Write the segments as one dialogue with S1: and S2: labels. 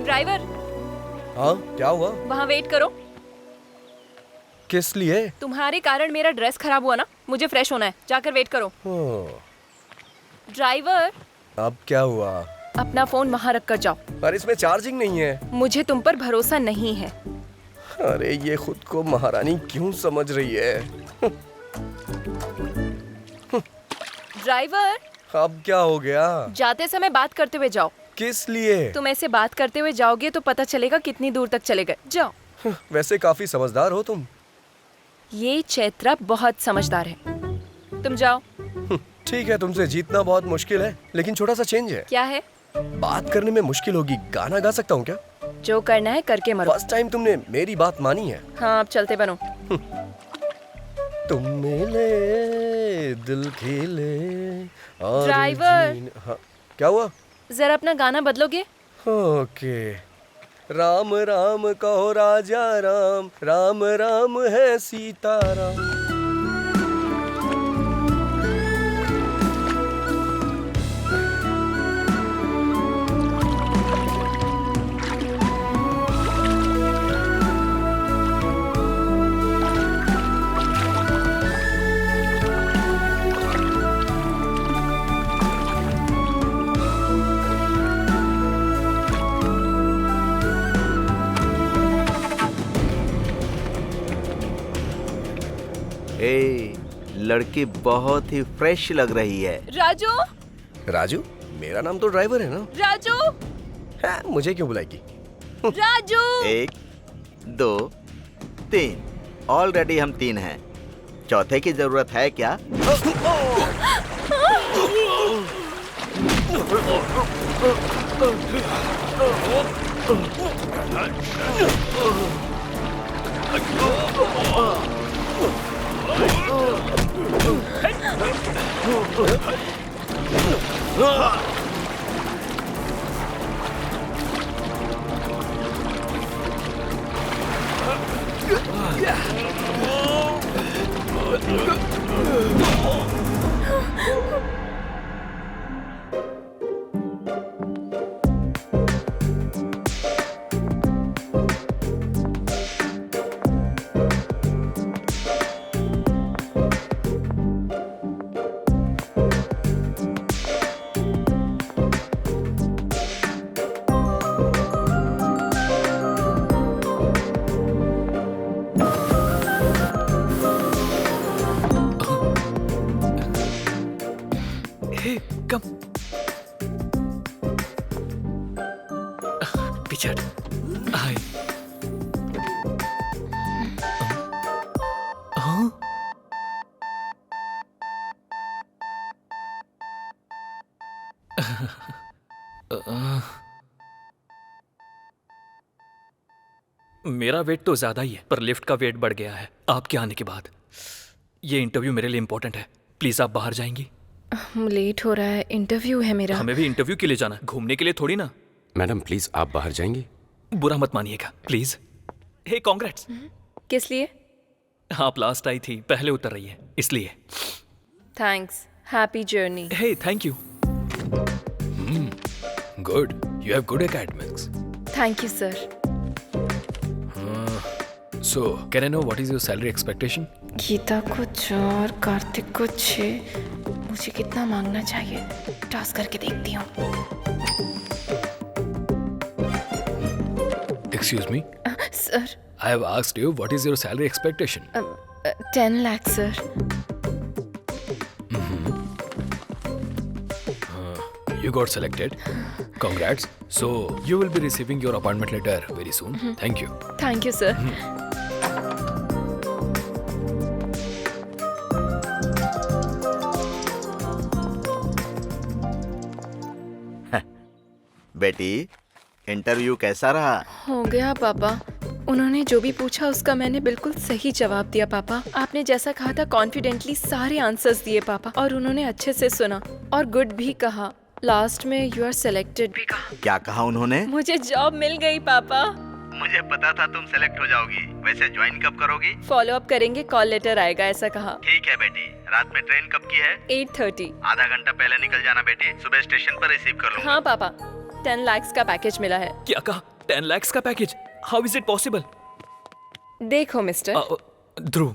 S1: Driver,
S2: हाँ क्या हुआ?
S1: वहाँ वेट करो।
S2: किस लिए?
S1: तुम्हारे कारण मेरा ड्रेस खराब हुआ ना, मुझे फ्रेश होना है, जाकर वेट करो। ड्राइवर,
S2: अब क्या हुआ?
S1: अपना फोन वहाँ रख कर जाओ।
S2: पर इसमें चार्जिंग नहीं है।
S1: मुझे तुम पर भरोसा नहीं है।
S2: अरे ये खुद को महारानी क्यों समझ रही है?
S1: ड्राइवर,
S2: अब क्या हो गया?
S1: जाते समय बात करते हुए जाओ।
S2: किस लिए?
S1: तुम ऐसे बात करते हुए जाओगे तो पता चलेगा कितनी दूर तक चले गए। जाओ।
S2: वैसे काफी समझदार हो तुम।
S1: ये चैत्रा बहुत समझदार है। तुम जाओ।
S2: ठीक है, तुमसे जीतना बहुत मुश्किल है, लेकिन छोटा सा चेंज है।
S1: क्या है?
S2: बात करने में मुश्किल होगी, गाना गा सकता हूँ क्या?
S1: जो करना है करके मरो।
S2: फर्स्ट टाइम तुमने मेरी बात मानी है।
S1: हाँ, अब चलते बनो।
S2: तुम मिले दिल खिले और
S1: ड्राइवर।
S2: हाँ, क्या हुआ?
S1: जरा अपना गाना बदलोगे?
S2: ओके। राम राम कहो राजा राम, राम राम है सीताराम।
S3: लड़की बहुत ही फ्रेश लग रही है।
S1: राजू।
S2: राजू? मेरा नाम तो ड्राइवर है ना।
S1: राजू।
S2: है, मुझे क्यों बुलाएगी?
S1: राजू।
S3: 1 2 3, ऑलरेडी हम 3 हैं। चौथे की जरूरत है क्या?
S4: कम पीछे हाय। मेरा वेट तो ज्यादा ही है, पर लिफ्ट का वेट बढ़ गया है आपके आने के बाद। ये इंटरव्यू मेरे लिए इंपॉर्टेंट है, प्लीज आप बाहर जाएंगी?
S1: लेट हो रहा है, इंटरव्यू है मेरा।
S4: हमें भी इंटरव्यू के लिए जाना है, घूमने के लिए थोड़ी ना।
S5: मैडम प्लीज आप बाहर जाएंगी?
S4: बुरा मत मानिएगा प्लीज। Hey congrats.
S1: किस लिए?
S4: आप लास्ट आई थी, पहले उतर रही है इसलिए।
S1: Thanks, happy journey.
S4: Hey thank you.
S5: Good, you have good academics.
S1: Thank you sir.
S5: So can I know what is your salary expectation?
S1: Geeta को 4, कार्तिक को 6। मुझे कितना मांगना चाहिए? टॉस करके देखती हूँ।
S5: Excuse me
S1: sir.
S5: I have asked you what is your salary expectation?
S1: 10 lakh sir.
S5: You got selected. Congrats. So you will be receiving your appointment letter very soon. Thank you.
S1: Thank you sir.
S3: बेटी, interview कैसा रहा?
S1: हो गया पापा। उन्होंने जो भी पूछा उसका मैंने बिल्कुल सही जवाब दिया पापा। आपने जैसा कहा था कॉन्फिडेंटली सारे आंसर्स दिए पापा, और उन्होंने अच्छे से सुना और गुड भी कहा। लास्ट में यू आर सिलेक्टेड भी कहा।
S3: क्या कहा उन्होंने?
S1: मुझे जॉब मिल गई पापा।
S3: मुझे पता था तुम सेलेक्ट हो जाओगी। वैसे ज्वाइन कब करोगी?
S1: फॉलो अप करेंगे, कॉल लेटर आएगा, ऐसा कहा।
S3: ठीक है बेटी। रात में ट्रेन कब की है?
S1: 8:30।
S3: आधा घंटा पहले निकल जाना बेटी, सुबह स्टेशन पर रिसीव कर लूंगा।
S1: हाँ पापा। 10 lakhs का पैकेज मिला है।
S4: क्या कहा? 10 lakhs का package? How is it possible?
S1: देखो मिस्टर,
S4: ध्रुव,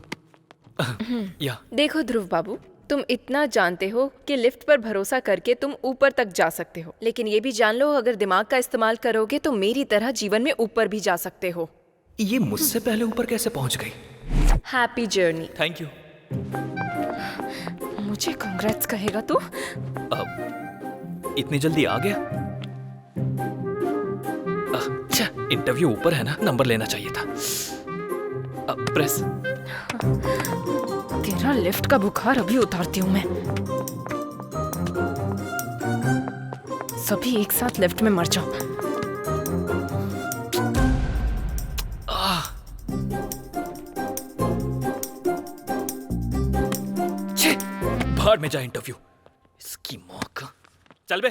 S4: या
S1: देखो ध्रुव बाबू, तुम इतना जानते हो कि लिफ्ट पर भरोसा करके तुम ऊपर तक जा सकते हो, लेकिन ये भी जान लो अगर दिमाग का इस्तेमाल करोगे तो मेरी तरह जीवन में ऊपर भी जा सकते हो।
S4: ये मुझसे पहले ऊपर कैसे पहुंच गई?
S1: Happy journey.
S4: Thank you.
S1: मुझे कांग्रेट्स कहेगा तू?
S4: इतनी जल्दी आ गया? अच्छा, इंटरव्यू ऊपर है ना, नंबर लेना चाहिए था। प्रेस।
S1: तेरा लिफ्ट का बुखार अभी उतारती हूँ मैं। सभी एक साथ लिफ्ट में मर जाओ।
S4: भाड़ में जा इंटरव्यू, इसकी मौका। चल बे।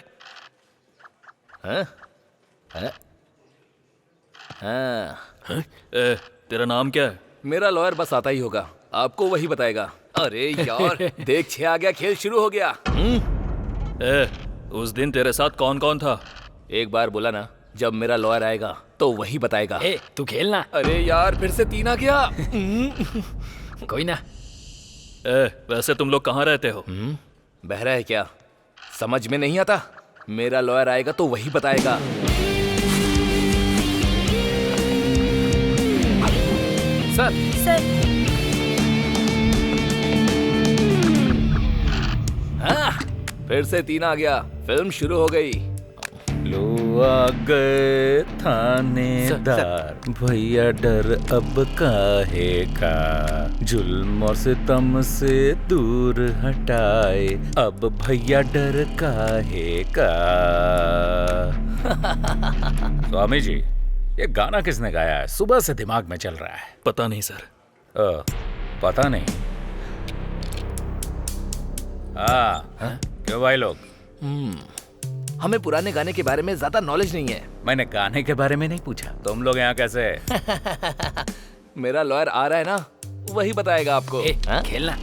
S4: तेरा नाम क्या है?
S5: मेरा लॉयर बस आता ही होगा, आपको वही बताएगा। अरे यार देख 6 आ गया, खेल शुरू हो गया।
S4: उस दिन तेरे साथ कौन कौन था?
S5: एक बार बोला ना, जब मेरा लॉयर आएगा तो वही बताएगा।
S6: तू खेलना।
S5: अरे यार फिर से 3 आ गया।
S6: कोई ना।
S4: वैसे तुम लोग कहाँ रहते हो?
S5: बहरा है क्या? समझ में नहीं आता? मेरा लॉयर आएगा तो वही बताएगा। सर हाँ, फिर से 3 आ गया, फिल्म शुरू हो गई।
S7: लो आ गए थानेदार, भैया डर अब काहे का, जुल्म और सितम से दूर हटाए, अब भैया डर काहे का। स्वामी जी, ये गाना किसने गाया है? सुबह से दिमाग में चल रहा है।
S4: पता नहीं सर।
S7: पता नहीं? क्यों भाई लोग?
S5: हमें पुराने गाने के बारे में ज्यादा नॉलेज नहीं है।
S7: मैंने गाने के बारे में नहीं पूछा, तुम लोग यहाँ कैसे?
S5: मेरा लॉयर आ रहा है ना, वही बताएगा आपको।
S6: खेलना।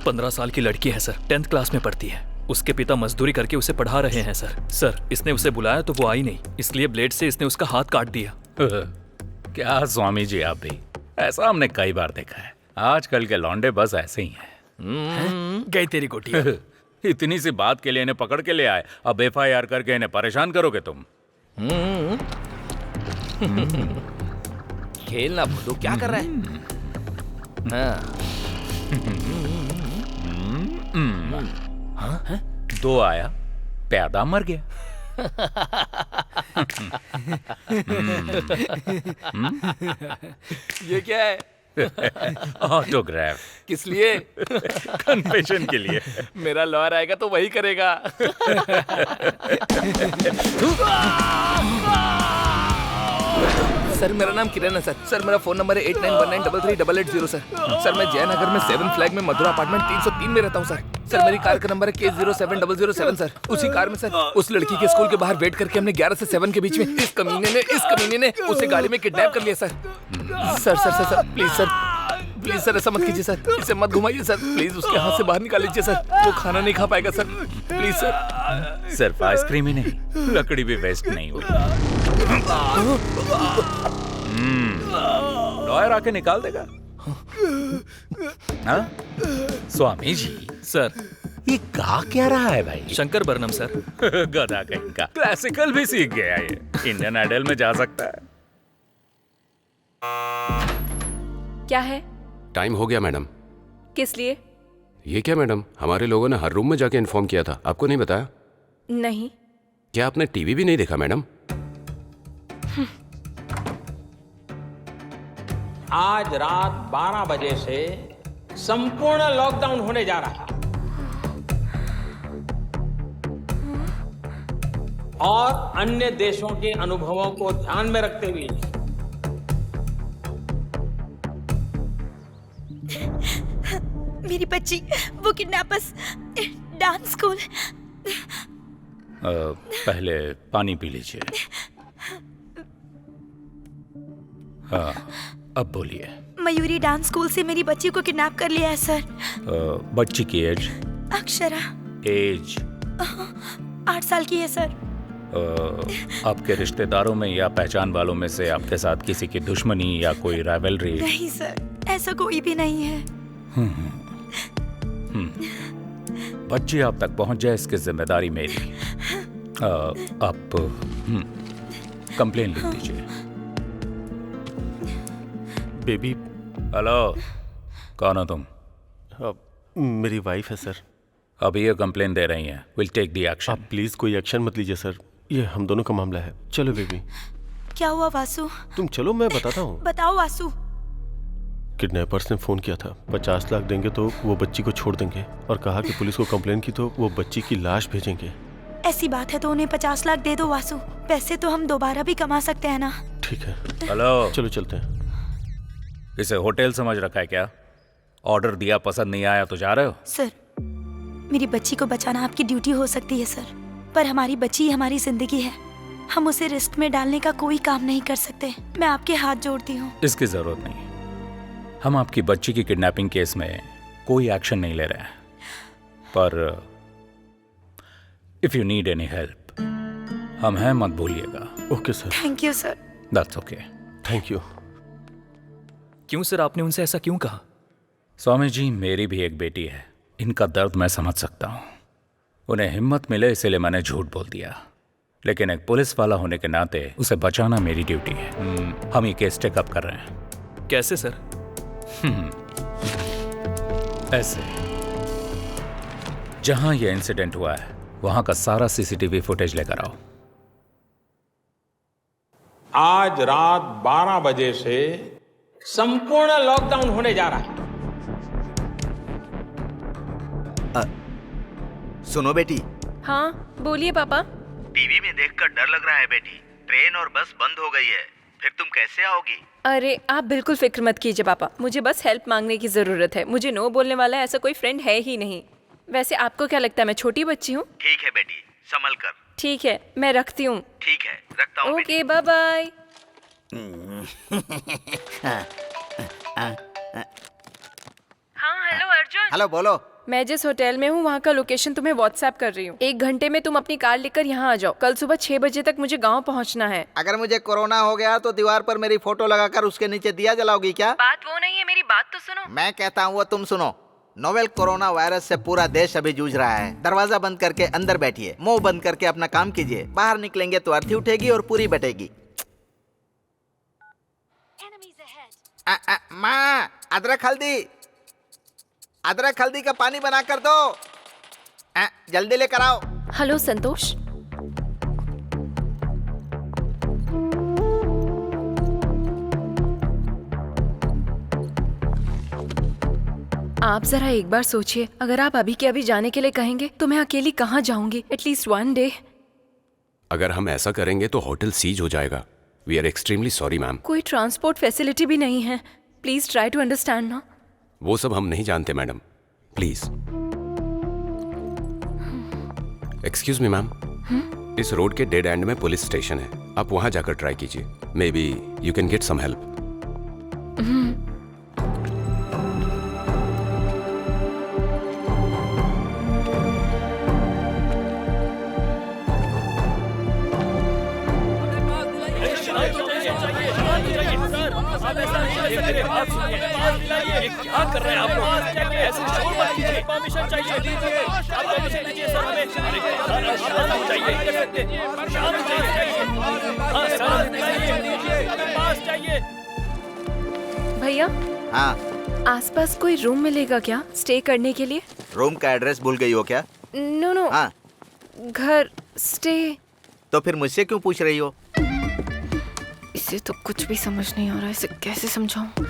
S4: 15 साल की लड़की है सर, 10th क्लास में पढ़ती है। उसके पिता मजदूरी करके उसे पढ़ा रहे हैं सर। इसने उसे बुलाया तो वो आई नहीं, इसलिए ब्लेड से इसने उसका हाथ काट दिया।
S7: क्या स्वामी जी, आप भी ऐसा हमने कई बार देखा है। आजकल के लौंडे बस ऐसे ही हैं।
S6: गई तेरी गोटियां।
S7: इतनी सी बात के लिए इन्हें पकड़ के ले आए, अब FIR करके इन्हें परेशान करोगे तुम?
S5: खेलना भुदू, क्या कर रहा है? हाँ।
S7: 2 आया, प्यादा मर गया।
S5: ये क्या है?
S7: ऑटोग्राफ।
S5: किस लिए?
S7: कन्फेशन के लिए।
S5: मेरा लॉयर आएगा तो वही करेगा। सर मेरा नाम किरण है सर। सर मेरा फोन नंबर है 8919338880 सर। सर मैं जयनगर में 7 फ्लैग में मधुरा अपार्टमेंट 303 में रहता हूँ सर। सर मेरी कार का नंबर है K07007 सर। उसी कार में सर उस लड़की के स्कूल के बाहर वेट करके हमने 11 से 7 के बीच में इस कमीने ने उसे गाड़ी में किडनैप कर लिया सर। सर प्लीज सर ऐसा मत कीजिए सर, इसे मत घुमाइए सर, प्लीज उसके हाथ से बाहर निकाल लीजिए सर, वो खाना नहीं खा पाएगा सर, प्लीज सर।
S7: सिर्फ आइसक्रीम ही नहीं, लकड़ी भी वेस्ट नहीं हुई। लॉयर आके निकाल देगा। हाँ? स्वामी जी
S4: सर,
S7: ये गा क्या रहा है भाई?
S4: शंकर बरनम सर।
S7: गधा कहीं का, क्लासिकल भी सीख गया ये, इंडियन आइडल में जा सकता है।
S1: क्या है?
S8: टाइम हो गया मैडम।
S1: किस लिए?
S8: ये क्या मैडम, हमारे लोगों ने हर रूम में जाके इन्फॉर्म किया था, आपको नहीं बताया?
S1: नहीं।
S8: क्या आपने टीवी भी नहीं देखा मैडम?
S9: आज रात 12 बजे से संपूर्ण लॉकडाउन होने जा रहा है और अन्य देशों के अनुभवों को ध्यान में रखते हुए
S10: मेरी बच्ची, वो किडनैपर्स डांस स्कूल।
S7: पहले पानी पी लीजिए। हाँ, अब बोलिए।
S10: मयूरी डांस स्कूल से मेरी बच्ची को किडनैप कर लिया है सर।
S7: बच्ची की एज?
S10: अक्षरा।
S7: एज?
S10: 8 साल की है सर।
S7: आपके रिश्तेदारों में या पहचान वालों में से आपके साथ किसी की दुश्मनी या कोई राइवलरी?
S10: नहीं सर, ऐसा कोई भी नहीं है।
S7: बच्ची आप तक पहुंच जाए इसकी जिम्मेदारी मेरी। आप कंप्लेन लिख दीजिए।
S11: बेबी।
S7: हेलो, कौन हो तुम?
S11: मेरी वाइफ है सर।
S7: अभी ये कंप्लेन दे रही हैं। Will take the action.
S11: आप प्लीज कोई एक्शन मत लीजिए सर, ये हम दोनों का मामला है। चलो बेबी।
S10: क्या हुआ वासु?
S11: तुम चलो, मैं बताता हूँ।
S10: बताओ वासु।
S11: किडनैपर्स ने फोन किया था, 50 लाख देंगे तो वो बच्ची को छोड़ देंगे, और कहा कि पुलिस को कंप्लेन की तो वो बच्ची की लाश भेजेंगे।
S10: ऐसी बात है तो उन्हें 50 लाख दे दो वासु। पैसे तो हम दोबारा भी कमा सकते हैं ना।
S11: ठीक है।
S7: हेलो,
S11: चलो चलते हैं।
S7: इसे होटल समझ रखा है क्या? ऑर्डर दिया, पसंद नहीं आया तो जा रहे हो?
S10: सर, मेरी बच्ची को बचाना आपकी ड्यूटी हो सकती है सर, पर हमारी बच्ची हमारी जिंदगी है। हम उसे रिस्क में डालने का कोई काम नहीं कर सकते। मैं आपके हाथ जोड़ती हूँ।
S7: इसकी जरूरत नहीं। हम आपकी बच्ची की किडनैपिंग केस में कोई एक्शन नहीं ले रहे हैं, पर if you need any help हम हैं, मत भूलिएगा।
S11: Okay sir.
S10: Thank you sir.
S7: That's okay.
S11: Thank you.
S4: क्यों सर, आपने उनसे ऐसा क्यों कहा?
S7: स्वामी जी, मेरी भी एक बेटी है, इनका दर्द मैं समझ सकता हूँ। उन्हें हिम्मत मिले इसलिए मैंने झूठ बोल दिया, लेकिन एक पुलिस वाला होने के नाते उसे बचाना मेरी ड्यूटी है। हम ये केस टेकअप कर रहे हैं।
S4: कैसे सर?
S7: ऐसे, जहां यह इंसिडेंट हुआ है वहां का सारा सीसीटीवी फुटेज लेकर आओ।
S9: आज रात 12 बजे से संपूर्ण लॉकडाउन होने जा रहा है।
S3: सुनो बेटी।
S1: हाँ बोलिए पापा।
S3: टीवी में देखकर डर लग रहा है बेटी। ट्रेन और बस बंद हो गई है, फिर तुम कैसे आओगी?
S1: अरे आप बिल्कुल फिक्र मत कीजिए पापा, मुझे बस हेल्प मांगने की जरूरत है। मुझे नो बोलने वाला ऐसा कोई फ्रेंड है ही नहीं। वैसे आपको क्या लगता है मैं छोटी बच्ची हूँ?
S3: ठीक है बेटी, संभल कर।
S1: ठीक है, मैं रखती हूँ।
S3: ठीक है, रखता हूँ।
S1: Okay, bye bye. हाँ हेलो अर्जुन।
S3: हेलो, बोलो।
S1: मैं जिस होटल में हूँ वहाँ का लोकेशन तुम्हें व्हाट्सएप कर रही हूँ। 1 घंटे में तुम अपनी कार लेकर यहाँ आ जाओ। कल सुबह 6 बजे तक मुझे गाँव पहुँचना है।
S3: अगर मुझे कोरोना हो गया तो दीवार पर मेरी फोटो लगाकर उसके नीचे दिया जलाओगी क्या?
S1: बात वो नहीं है, मेरी बात तो सुनो।
S3: मैं कहता हूँ वो तुम सुनो। नोवेल कोरोना वायरस से पूरा देश अभी जूझ रहा है। दरवाजा बंद करके अंदर बैठिए, मुंह बंद करके अपना काम कीजिए। बाहर निकलेंगे तो अर्थी उठेगी और पूरी बटेगी। माँ, अदरक हल्दी का पानी बना कर दो। जल्दी लेकर आओ।
S1: हेलो संतोष। आप जरा एक बार सोचिए, अगर आप अभी के अभी जाने के लिए कहेंगे तो मैं अकेली कहाँ जाऊंगी? At least 1 day.
S8: अगर हम ऐसा करेंगे तो होटल सीज हो जाएगा। We are extremely sorry ma'am.
S1: कोई ट्रांसपोर्ट फैसिलिटी भी नहीं है। प्लीज ट्राई टू अंडरस्टैंड ना।
S8: वो सब हम नहीं जानते madam, please. Excuse me ma'am, इस रोड के डेड एंड में पुलिस स्टेशन है, आप वहां जाकर ट्राई कीजिए। Maybe you can get some help.
S4: क्या कर रहे हैं आप लोग? ऐसे शोर मत कीजिए। परमिशन चाहिए दीजिए। आप परमिशन दीजिए सर हमें। शांत हो जाइए। शांत हो जाइए। हाँ सर, दीजिए। पास चाहिए।
S1: भैया।
S3: हाँ।
S1: आसपास कोई रूम मिलेगा क्या स्टे करने के लिए?
S3: रूम का एड्रेस भूल गई हो क्या?
S1: नो।
S3: हाँ।
S1: घर स्टे।
S3: तो फिर मुझसे क्यों पूछ रही हो?
S1: इसे तो कुछ भी समझ नहीं आ रहा, इसे कैसे समझाऊं?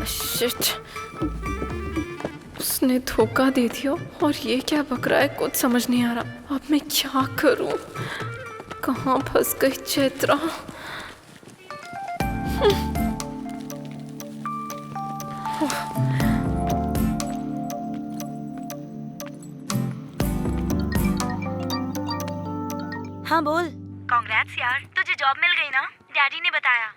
S1: शिट, उसने धोखा दे दिया और ये क्या बक रहा है, कुछ समझ नहीं आ रहा। अब मैं क्या करूं? कहाँ फंस गई चैत्रा?
S10: हाँ बोल। कांग्रेट्स यार, तुझे जॉब मिल गई ना? डैडी ने बताया।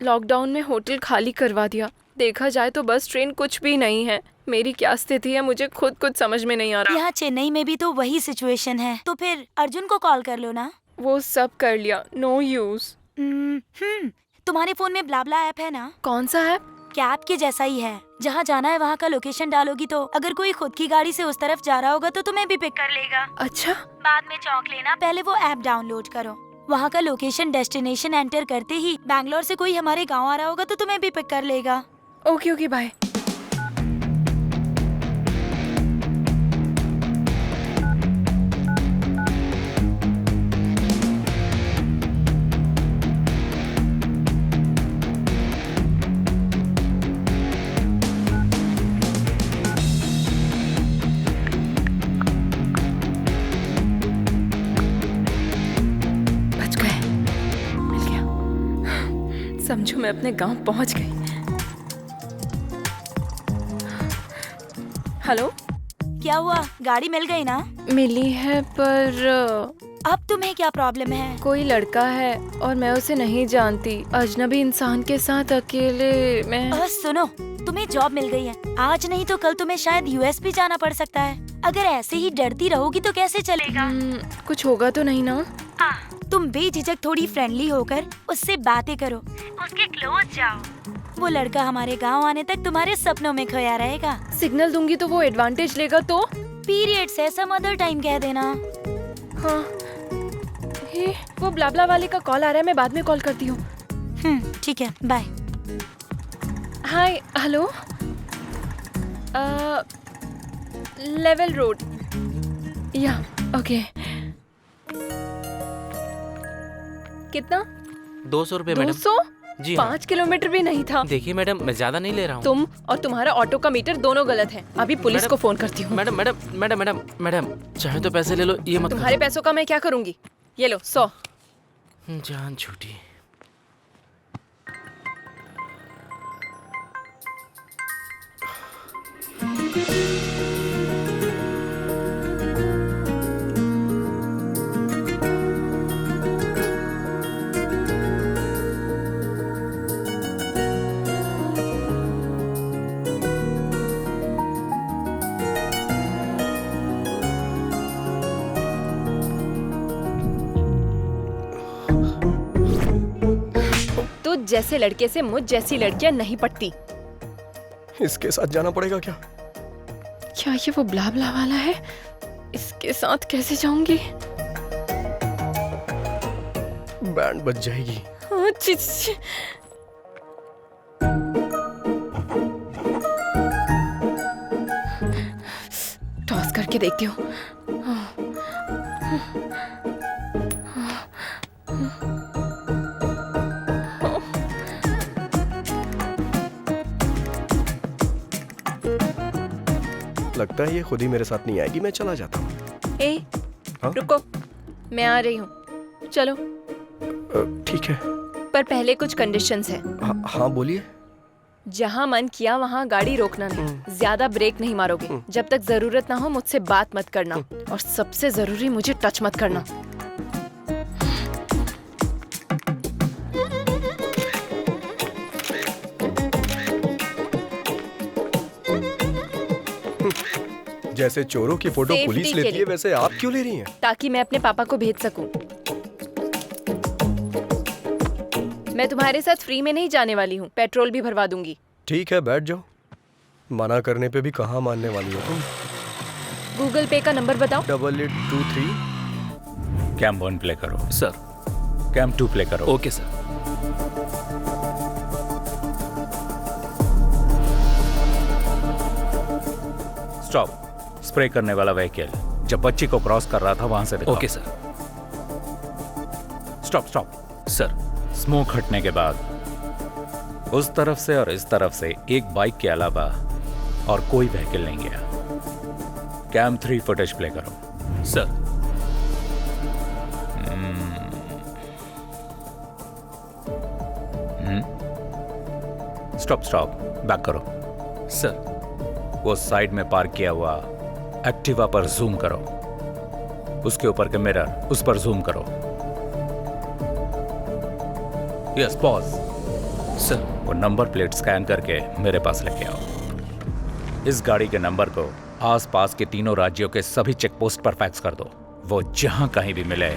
S1: लॉकडाउन में होटल खाली करवा दिया। देखा जाए तो बस ट्रेन कुछ भी नहीं है। मेरी क्या स्थिति है मुझे खुद कुछ समझ में नहीं आ रहा।
S10: यहाँ चेन्नई में भी तो वही सिचुएशन है, तो फिर अर्जुन को कॉल कर लो ना।
S1: वो सब कर लिया, नो यूज।
S10: तुम्हारे फोन में ब्लाब्ला ऐप है ना?
S1: कौन सा ऐप?
S10: कैब के जैसा ही है। जहाँ जाना है वहाँ का लोकेशन डालोगी तो अगर कोई खुद की गाड़ी से उस तरफ जा रहा होगा तो तुम्हें भी पिक कर लेगा।
S1: अच्छा।
S10: बाद में चौंक लेना, पहले वो ऐप डाउनलोड करो। वहाँ का लोकेशन डेस्टिनेशन एंटर करते ही बैंगलोर से कोई हमारे गाँव आ रहा होगा तो तुम्हें भी पिक कर लेगा।
S1: Okay okay, bye. समझो मैं अपने गांव पहुंच गई। हेलो,
S10: क्या हुआ? गाड़ी मिल गई ना?
S1: मिली है, पर
S10: अब तुम्हें क्या प्रॉब्लम है?
S1: कोई लड़का है और मैं उसे नहीं जानती। अजनबी इंसान के साथ अकेले मैं।
S10: सुनो, तुम्हें जॉब मिल गई है। आज नहीं तो कल तुम्हें शायद यूएस भी जाना पड़ सकता है। अगर ऐसे ही डरती रहोगी तो कैसे चलेगा?
S1: कुछ होगा तो नहीं ना?
S10: तुम बेझिझक थोड़ी फ्रेंडली होकर उससे बातें करो, उसके क्लोज जाओ। वो लड़का हमारे गांव आने तक तुम्हारे सपनों में खोया रहेगा।
S1: सिग्नल दूंगी तो वो एडवांटेज लेगा तो?
S10: पीरियड्स है, सम अदर टाइम कह देना।
S1: हाँ, वो ब्लाब्ला वाले का कॉल आ रहा है, मैं बाद में कॉल करती हूँ।
S10: ठीक है, बाय।
S1: हाय, हेलो, लेवल रोड, या ओके। कितना?
S12: 200 रुपए मैडम।
S1: 200?
S12: जी
S1: 5 किलोमीटर भी नहीं था।
S12: देखिए मैडम, मैं ज्यादा नहीं ले रहा हूँ।
S1: तुम और तुम्हारा ऑटो का मीटर दोनों गलत हैं। अभी पुलिस को फोन करती हूँ।
S12: Madam madam madam madam madam चाहे तो पैसे ले लो, ये मत
S1: तुम्हारे पैसों का मैं क्या करूँगी? ये लो 100।
S12: जान छूटी।
S1: जैसे लड़के से मुझ जैसी लड़कियां नहीं पटती।
S2: इसके साथ जाना पड़ेगा क्या?
S1: क्या ये वो ब्लाब्ला वाला है? इसके साथ कैसे जाऊंगी?
S2: बैंड बज जाएगी।
S1: टॉस करके देखती हूँ।
S2: लगता है ये खुद ही मेरे साथ नहीं आएगी, मैं चला जाता हूँ।
S1: रुको, मैं आ रही हूँ, चलो।
S2: ठीक है,
S1: पर पहले कुछ कंडीशंस है।
S2: हाँ बोलिए।
S1: जहाँ मन किया वहाँ गाड़ी रोकना नहीं, ज्यादा ब्रेक नहीं मारोगे। जब तक जरूरत ना हो मुझसे बात मत करना, और सबसे जरूरी मुझे टच मत करना।
S2: जैसे चोरों की फोटो पुलिस लेती है, वैसे आप क्यों ले रही हैं?
S1: ताकि मैं अपने पापा को भेज सकूं। मैं तुम्हारे साथ फ्री में नहीं जाने वाली हूँ, पेट्रोल भी भरवा दूंगी।
S2: ठीक है, बैठ जाओ। मना करने पे भी कहाँ मानने वाली हो तुम?
S1: गूगल पे का नंबर बताओ।
S2: 8823।
S7: कैम 1 प्ले करो।
S6: सर।
S7: कैम 2 प्ले करो।
S6: Okay sir.
S7: स्टॉप। स्प्रे करने वाला व्हीकल जब बच्ची को क्रॉस कर रहा था वहां से दिखाओ।
S6: Okay sir.
S7: Stop stop.
S6: Sir.
S7: Smoke हटने के बाद उस तरफ से और इस तरफ से एक बाइक के अलावा और कोई व्हीकल नहीं गया। कैम 3 फुटेज प्ले करो।
S6: सर।
S7: स्टॉप स्टॉप, बैक करो।
S6: सर।
S7: वो साइड में पार्क किया हुआ एक्टिवा पर जूम करो। उसके ऊपर के मिरर, उस पर जूम करो। Yes, pause.
S6: सर।
S7: वो नंबर प्लेट स्कैन करके मेरे पास लेके आओ। इस गाड़ी के नंबर को आसपास के तीनों राज्यों के सभी चेक पोस्ट पर फैक्स कर दो। वो जहां कहीं भी मिले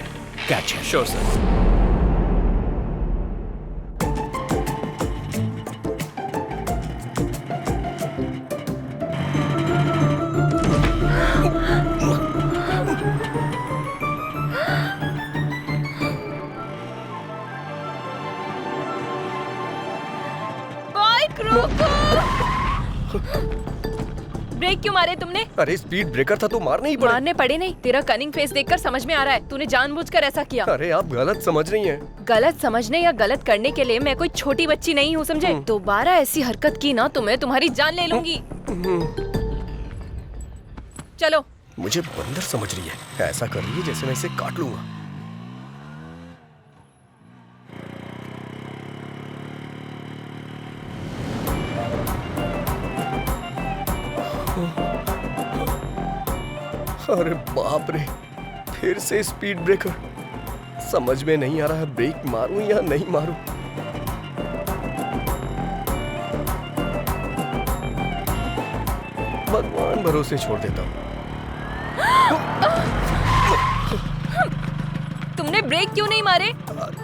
S7: catch him.
S6: Sure sir.
S1: Bike रोको। ब्रेक क्यों मारे तुमने?
S2: अरे स्पीड ब्रेकर था तो मारने ही पड़े।
S1: मारने पड़े नहीं, तेरा कनिंग फेस देखकर समझ में आ रहा है तूने जानबूझकर ऐसा किया।
S2: अरे आप गलत समझ रही हैं।
S1: गलत समझने या गलत करने के लिए मैं कोई छोटी बच्ची नहीं हूँ, समझे? दोबारा ऐसी हरकत की ना तो मैं तुम्हारी जान ले लूंगी। चलो।
S2: मुझे बंदर समझ रही है, ऐसा कर रही है जैसे मैं इसे काट लूंगा। अरे बाप रे, फिर से स्पीड ब्रेकर। समझ में नहीं आ रहा है ब्रेक मारूं या नहीं मारूं। भगवान भरोसे छोड़ देता हूं।
S1: तुमने ब्रेक क्यों नहीं मारे?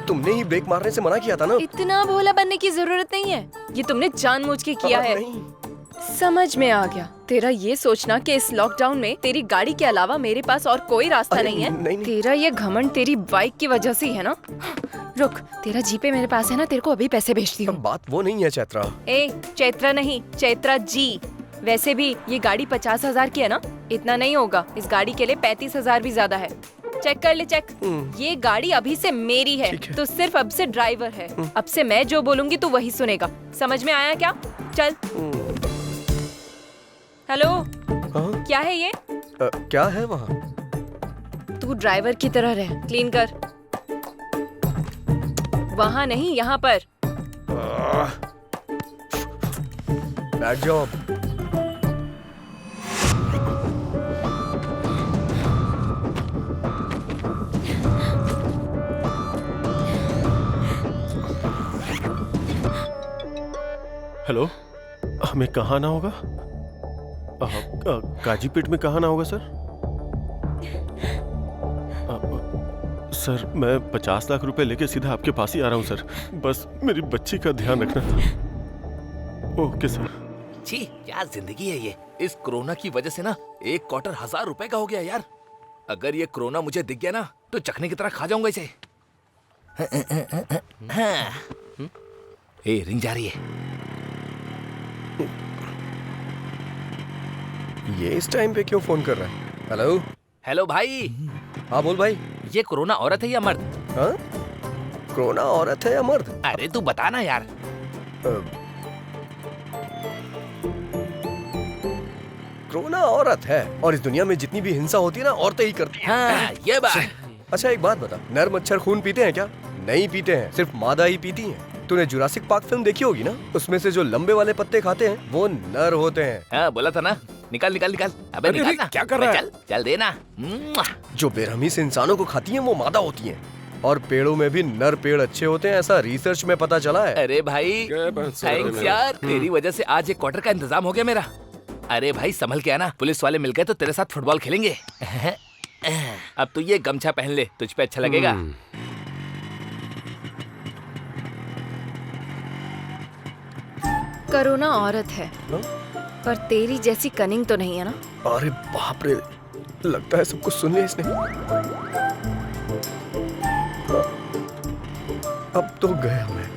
S2: तुमने ही ब्रेक मारने से मना किया था ना।
S1: इतना भोला बनने की जरूरत नहीं है, ये तुमने जानबूझ के किया है।
S2: नहीं।
S1: समझ में आ गया। तेरा ये सोचना कि इस लॉकडाउन में तेरी गाड़ी के अलावा मेरे पास और कोई रास्ता नहीं है।
S2: नहीं।
S1: तेरा ये घमंड तेरी बाइक की वजह से ही है ना। रुक, तेरा जीपे मेरे पास है ना, तेरे को अभी पैसे भेजती हूँ।
S2: बात वो नहीं है चैत्रा।
S1: ए, चैत्रा नहीं, चैत्रा जी। वैसे भी ये गाड़ी 50,000 की है ना, इतना नहीं होगा। इस गाड़ी के लिए 35,000 भी ज्यादा है। चेक कर ले, चेक। ये गाड़ी अभी से मेरी है, तो सिर्फ अब से ड्राइवर है। अब से मैं जो बोलूंगी तू वही सुनेगा। समझ में आया क्या? चल। हेलो, क्या है ये?
S2: क्या है वहाँ?
S1: तू ड्राइवर की तरह रह, क्लीन कर। वहाँ नहीं, यहाँ पर।
S2: Bad job.
S11: हेलो, हमें कहाँ आना होगा? काजीपेट में कहाँ आना होगा सर? सर मैं 50 लाख रुपए लेके सीधा आपके पास ही आ रहा हूँ सर। बस मेरी बच्ची का ध्यान रखना था। Okay sir.
S5: छी, क्या जिंदगी है ये। इस कोरोना की वजह से ना एक क्वार्टर 1000 रुपए का हो गया यार। अगर ये कोरोना मुझे दिख गया ना तो चखने की तरह खा जाऊंगा इसे। ए, रिंग जा रही है।
S2: ये इस टाइम पे क्यों फोन कर रहा है? हेलो।
S5: हेलो भाई।
S2: हाँ बोल भाई।
S5: ये कोरोना औरत है या मर्द?
S2: हाँ? कोरोना औरत है या मर्द?
S5: अरे तू बता ना यार।
S2: कोरोना औरत है, और इस दुनिया में जितनी भी हिंसा होती है ना औरतें ही करती हैं।
S5: हाँ, ये बात।
S2: अच्छा एक बात बता, नर मच्छर खून पीते हैं क्या? नहीं पीते हैं, सिर्फ मादा ही पीती हैं। तूने जुरासिक पार्क फिल्म देखी होगी ना, उसमें से जो लंबे वाले पत्ते खाते हैं वो नर होते हैं।
S5: हाँ, बोला था ना। निकाल निकाल निकाल। अबे निकाल ना।
S2: क्या कर रहा है?
S5: चल चल देना।
S2: जो बेरहमी से इंसानों को खाती हैं वो मादा होती हैं, और पेड़ों में भी नर पेड़ अच्छे होते हैं, ऐसा रिसर्च में पता चला है।
S5: अरे भाई थैंक्स यार, तेरी वजह से आज एक क्वार्टर का इंतजाम हो गया मेरा। अरे भाई संभल के आना, पुलिस वाले मिल गए तो तेरे साथ फुटबॉल खेलेंगे। अब तू ये गमछा पहन ले, तुझ पे अच्छा लगेगा।
S1: कोरोना औरत है, पर तेरी जैसी कनिंग तो नहीं है ना।
S2: अरे बाप रे, लगता है सब कुछ सुन लिया इसने। अब तो गया मैं।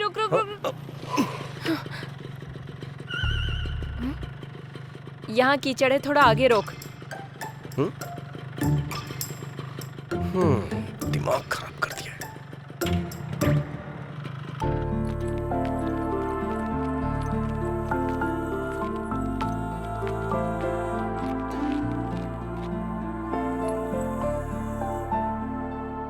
S1: रुक रुक रुक। यहाँ कीचड़ है, थोड़ा आगे रोक।
S2: दिमाग खराब कर दिया है।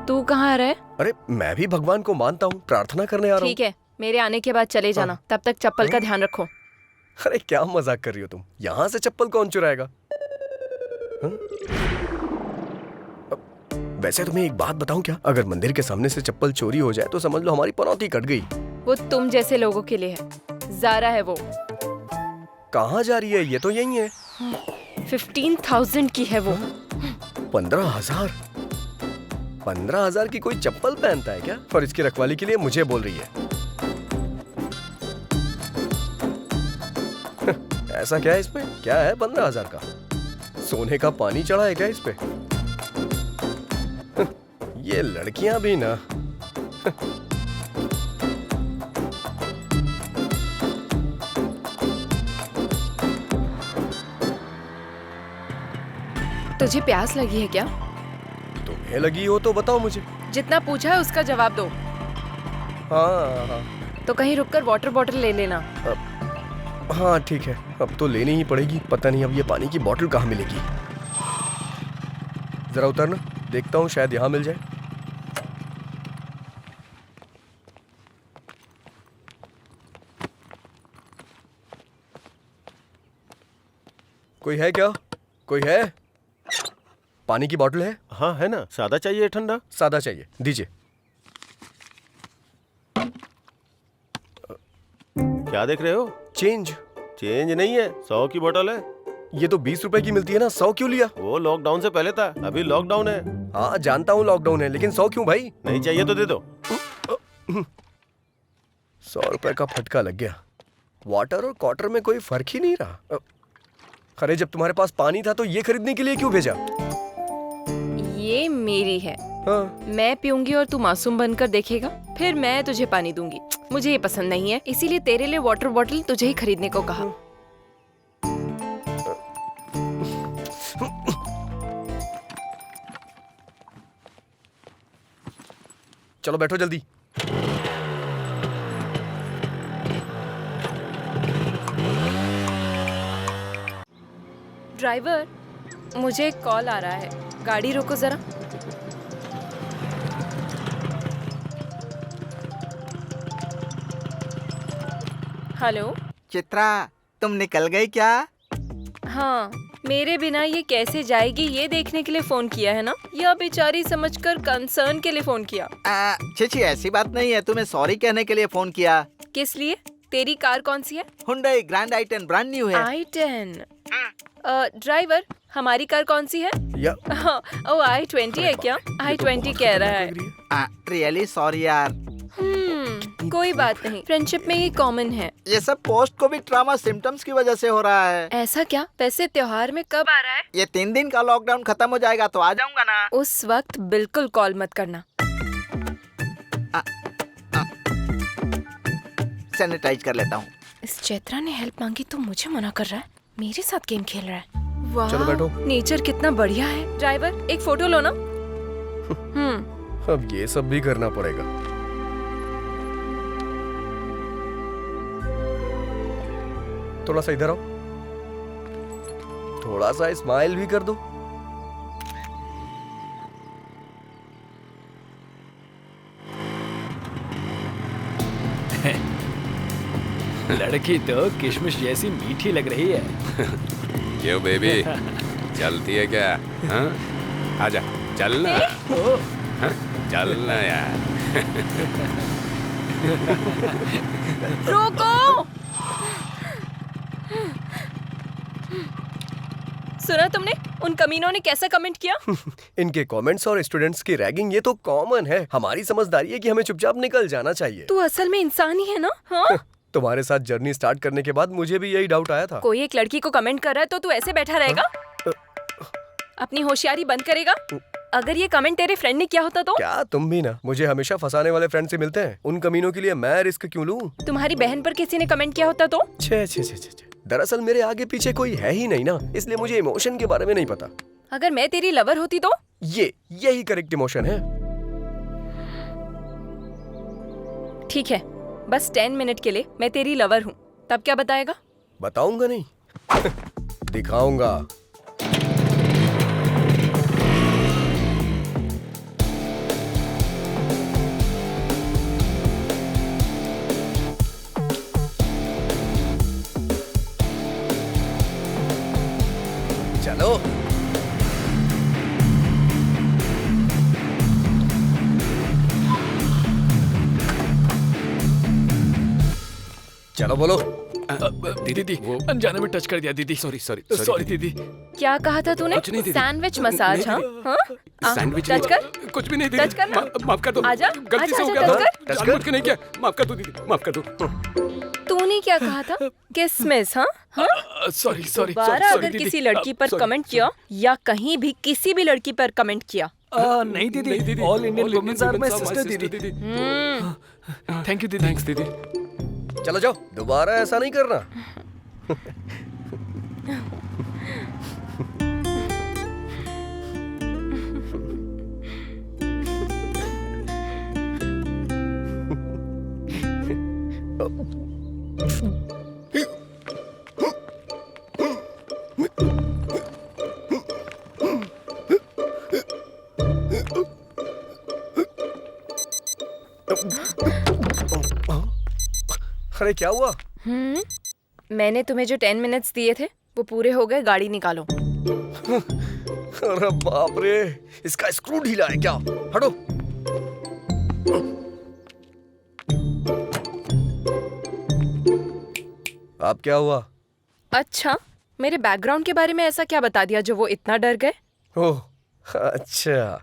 S1: तू कहाँ रहे?
S2: अरे मैं भी भगवान को मानता हूँ, प्रार्थना करने आ रहा हूँ।
S1: ठीक है, मेरे आने के बाद चले जाना। तब तक चप्पल का ध्यान रखो।
S2: अरे क्या मजाक कर रही हो तुम? यहाँ से चप्पल कौन चुराएगा? वैसे तुम्हें एक बात बताऊं क्या? अगर मंदिर के सामने से चप्पल चोरी हो जाए तो समझ लो हमारी पनौती कट गई।
S1: वो तुम जैसे लोगों के लिए है। ज़ारा है वो।
S2: कहाँ जा रही है? ये तो यही है।
S1: 15,000 की है वो।
S2: 15,000? 15,000 की कोई चप्पल पहनता है क्या? और इसकी रखवाली के लिए मुझे बोल रही है। ऐसा क्या है इसमें? क्या है 15,000 का? सोने का पानी चढ़ा है क्या इस पे? ये लड़कियां भी ना।
S1: तुझे प्यास लगी है क्या?
S2: तुम्हें लगी हो तो बताओ मुझे।
S1: जितना पूछा है उसका जवाब दो।
S2: हाँ
S1: तो कहीं रुककर वाटर बॉटल ले लेना।
S2: हाँ ठीक है, अब तो लेनी ही पड़ेगी। पता नहीं अब ये पानी की बोतल कहाँ मिलेगी। जरा उतरना, देखता हूँ शायद यहाँ मिल जाए। कोई है क्या? कोई है? पानी की बोतल है?
S11: हाँ है ना। सादा चाहिए ठंडा?
S2: सादा चाहिए, दीजिए।
S11: क्या देख रहे हो?
S2: चेंज।
S11: चेंज नहीं है, 100 की बोतल है।
S2: ये तो 20 रुपए की मिलती है ना, 100 क्यों लिया?
S11: वो लॉकडाउन से पहले था, अभी लॉकडाउन है।
S2: हाँ जानता हूँ लॉकडाउन है, लेकिन 100 क्यों भाई?
S11: नहीं चाहिए तो दे दो।
S2: 100 रुपए का फटका लग गया। वाटर और क्वार्टर में कोई फर्क ही नहीं रहा। अरे जब तुम्हारे पास पानी था तो ये खरीदने के लिए क्यों भेजा?
S1: ये मेरी है।
S2: हाँ।
S1: मैं पीऊंगी और तू मासूम बनकर देखेगा, फिर मैं तुझे पानी दूंगी। मुझे ये पसंद नहीं है, इसीलिए तेरे लिए वाटर बॉटल तुझे ही खरीदने को कहा।
S2: चलो बैठो जल्दी।
S1: ड्राइवर, मुझे एक कॉल आ रहा है, गाड़ी रोको जरा। हेलो
S3: चित्रा, तुम निकल गई क्या?
S1: हाँ, मेरे बिना ये कैसे जाएगी ये देखने के लिए फोन किया है ना, या बेचारी समझकर कंसर्न के लिए फोन किया?
S3: छी ऐसी बात नहीं है, तुम्हें सॉरी कहने के लिए फोन किया।
S1: किस लिए? तेरी कार कौन सी है?
S3: Hyundai grand i10 brand new है।
S1: i10। ड्राइवर, हमारी कार कौन सी है? ओ i20 है क्या? i20 कह रहा है।
S3: रियली सॉरी यार।
S1: कोई बात नहीं, फ्रेंडशिप में ये कॉमन है।
S3: ये सब पोस्ट कोविड ट्रॉमा सिम्टम्स की वजह से हो रहा है।
S1: ऐसा क्या? वैसे त्योहार में कब आ रहा है?
S3: ये 3 दिन का लॉकडाउन खत्म हो जाएगा तो आ जाऊंगा ना।
S1: उस वक्त बिल्कुल कॉल मत करना।
S3: सैनिटाइज कर लेता हूँ।
S1: इस चैत्रा ने हेल्प मांगी तो मुझे मना कर रहा है, मेरे साथ गेम खेल रहा है। वाह,
S2: चलो बैठो।
S1: नेचर कितना बढ़िया है। ड्राइवर, एक फोटो लो ना।
S2: अब ये सब भी करना पड़ेगा। थोड़ा सा इधर आओ, थोड़ा सा स्माइल भी कर दो।
S4: लड़की तो किशमिश जैसी मीठी लग रही है।
S8: क्यों बेबी, चलती है क्या? हाँ? आजा, चलना। हाँ? चलना यार।
S1: रोको! सुना तुमने? उन कमीनों ने कैसा कमेंट किया?
S2: इनके कमेंट्स और स्टूडेंट्स की रैगिंग ये तो कॉमन है। हमारी समझदारी है कि हमें चुपचाप निकल जाना चाहिए।
S1: तू असल में इंसान ही है ना? हाँ?
S2: तुम्हारे साथ जर्नी स्टार्ट करने के बाद मुझे भी यही डाउट आया था।
S1: कोई एक लड़की को कमेंट कर रहा है तो तू ऐसे बैठा रहेगा? अपनी होशियारी बंद करेगा? अगर ये कमेंट तेरे फ्रेंड ने किया होता तो?
S2: क्या तुम भी ना मुझे हमेशा फंसाने वाले फ्रेंड से मिलते हैं। उन कमीनों के लिए मैं रिस्क क्यों लूं?
S1: तुम्हारी बहन पर किसी ने कमेंट किया होता तो?
S2: छे छे छे छे। दरअसल मेरे आगे पीछे कोई है ही नहीं ना, इसलिए मुझे इमोशन के बारे में नहीं पता।
S1: अगर मैं तेरी लवर होती तो?
S2: यही करेक्ट इमोशन है।
S1: ठीक है, बस 10 मिनट के लिए मैं तेरी लवर हूँ, तब क्या बताएगा?
S2: बताऊंगा नहीं दिखाऊंगा। चलो चलो बोलो।
S6: दीदी अनजाने में टच कर दिया दीदी।
S8: सॉरी सॉरी
S6: सॉरी दीदी।
S1: क्या कहा था तूने?
S8: कुछ नहीं दीदी।
S1: Sandwich massage? हाँ हाँ?
S8: सैंडविच
S1: टच कर।
S8: कुछ भी नहीं दीदी।
S1: टच करना।
S8: माफ कर दो।
S1: आजा,
S8: गलती से हो
S1: आजा,
S8: गया
S1: टच
S8: था।
S1: कर।
S8: जानबूझ के नहीं किया। माफ कर दो दीदी, माफ कर दो।
S1: तूने क्या कहा था? किसमिस? हाँ हाँ?
S6: सॉरी सॉरी
S1: दोबारा अगर किसी लड़की पर कमेंट किया या कहीं भी किसी भी लड़की पर कमेंट किया,
S6: नहीं दीदी, all Indian womens are my sister दीदी। थैंक यू दीदी।
S8: थैंक्स दीदी।
S2: चलो जाओ, दोबारा ऐसा नहीं करना। अरे क्या हुआ?
S1: मैंने तुम्हें जो 10 मिनट्स दिए थे वो पूरे हो गए, गाड़ी निकालो।
S2: अरे बाप रे, इसका स्क्रू ढीला है क्या? हटो। अब क्या हुआ?
S1: अच्छा, मेरे बैकग्राउंड के बारे में ऐसा क्या बता दिया जो वो इतना डर गए?
S2: ओह अच्छा।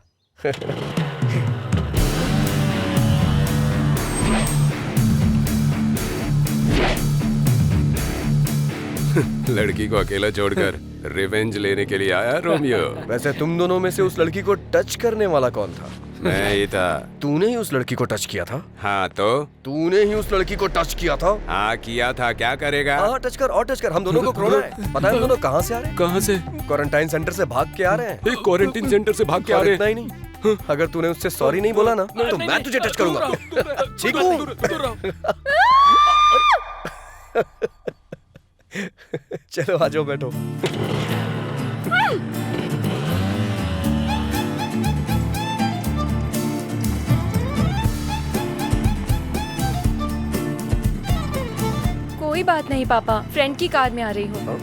S8: लड़की को अकेला छोड़कर रिवेंज लेने के लिए आया रोमियो।
S2: वैसे तुम दोनों में से उस लड़की को टच करने वाला कौन था?
S8: मैं ही था।
S2: तूने ही उस लड़की को टच किया था?
S8: हाँ तो?
S2: तूने ही उस लड़की को टच किया था?
S8: हाँ किया था, क्या करेगा?
S2: हाँ टच कर और टच कर, हम दोनों को कोरोना है। पता है हम दोनों कहाँ से आ रहे हैं?
S8: कहाँ से?
S2: क्वारंटाइन सेंटर से भाग के आ रहे हैं।
S8: क्वारंटाइन सेंटर से भाग के आ रहे
S2: इतना ही नहीं, अगर तूने उससे सॉरी नहीं बोला ना तो मैं तुझे टच करूंगा। चीकू। चलो आ जाओ, बैठो।
S1: कोई बात नहीं पापा, फ्रेंड की कार में आ रही हूँ।